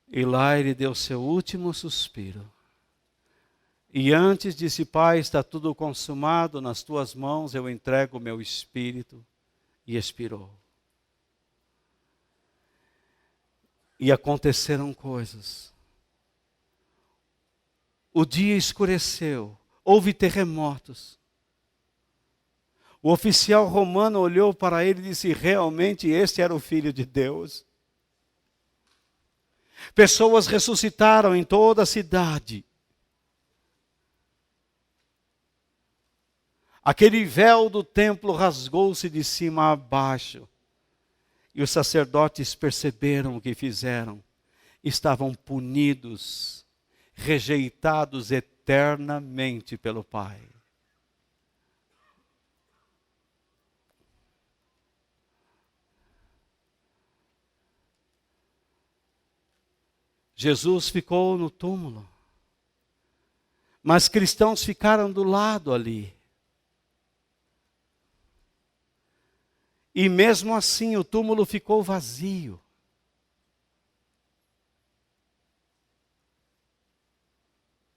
E lá Ele deu seu último suspiro. E antes disse: Pai, está tudo consumado, nas tuas mãos eu entrego o meu espírito. E expirou. E aconteceram coisas. O dia escureceu, houve terremotos. O oficial romano olhou para ele e disse: realmente este era o Filho de Deus. Pessoas ressuscitaram em toda a cidade. Aquele véu do templo rasgou-se de cima a baixo. E os sacerdotes perceberam o que fizeram. Estavam punidos, rejeitados eternamente pelo Pai. Jesus ficou no túmulo, mas cristãos ficaram do lado ali. E mesmo assim o túmulo ficou vazio.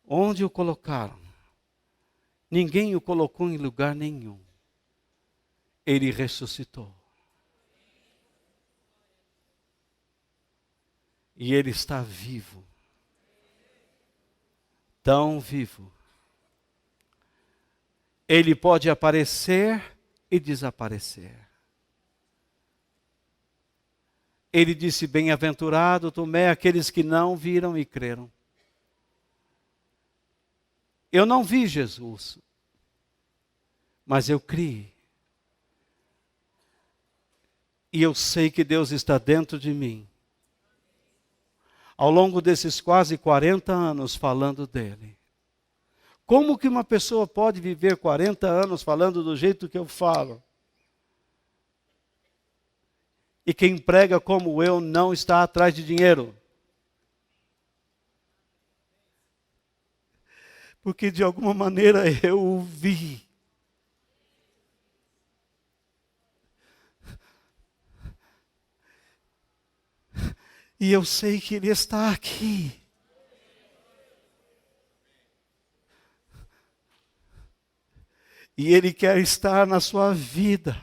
Onde o colocaram? Ninguém o colocou em lugar nenhum. Ele ressuscitou. E Ele está vivo. Tão vivo. Ele pode aparecer e desaparecer. Ele disse: bem-aventurado Tomé, aqueles que não viram e creram. Eu não vi Jesus, mas eu criei. E eu sei que Deus está dentro de mim. Ao longo desses quase 40 anos falando dele. Como que uma pessoa pode viver 40 anos falando do jeito que eu falo? E quem prega como eu não está atrás de dinheiro. Porque de alguma maneira eu o vi. E eu sei que Ele está aqui. E Ele quer estar na sua vida.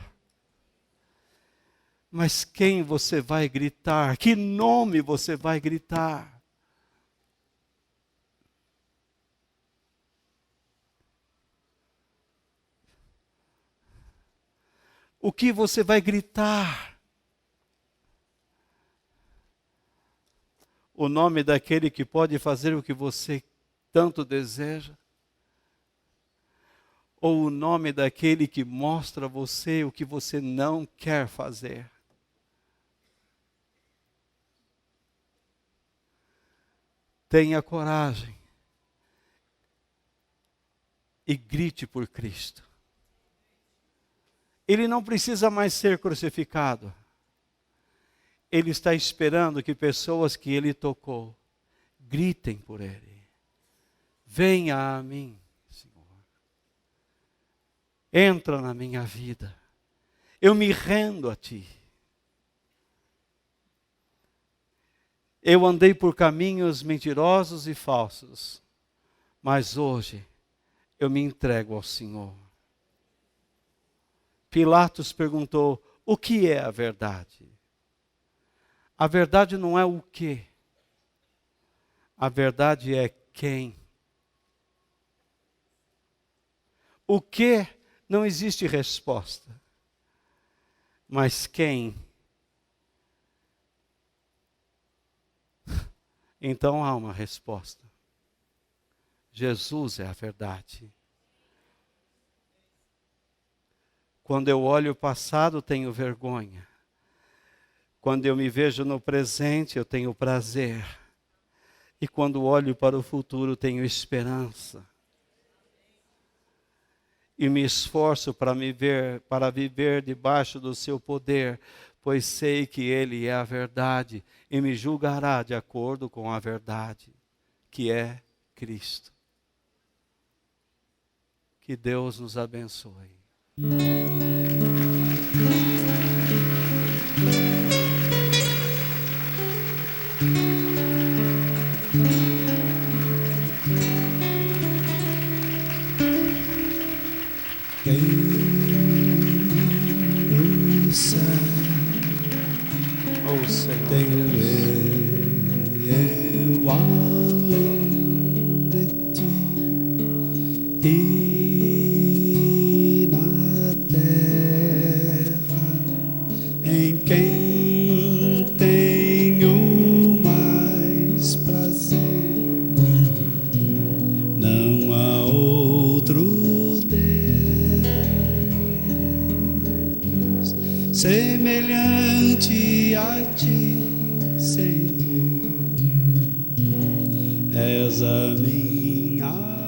Mas quem você vai gritar? Que nome você vai gritar? O que você vai gritar? O nome daquele que pode fazer o que você tanto deseja? Ou o nome daquele que mostra a você o que você não quer fazer? Tenha coragem e grite por Cristo. Ele não precisa mais ser crucificado. Ele está esperando que pessoas que Ele tocou gritem por Ele. Venha a mim, Senhor. Entra na minha vida. Eu me rendo a Ti. Eu andei por caminhos mentirosos e falsos, mas hoje eu me entrego ao Senhor. Pilatos perguntou: o que é a verdade? A verdade não é o quê. A verdade é quem. O que não existe resposta. Mas quem? Então há uma resposta. Jesus é a verdade. Quando eu olho o passado, tenho vergonha. Quando eu me vejo no presente, eu tenho prazer. E quando olho para o futuro, tenho esperança. E me esforço para viver debaixo do seu poder, pois sei que Ele é a verdade e me julgará de acordo com a verdade, que é Cristo. Que Deus nos abençoe. Quem no céu tenho eu além de ti e na terra em quem tenho mais prazer. Não há outro semelhante a ti, Senhor, és a minha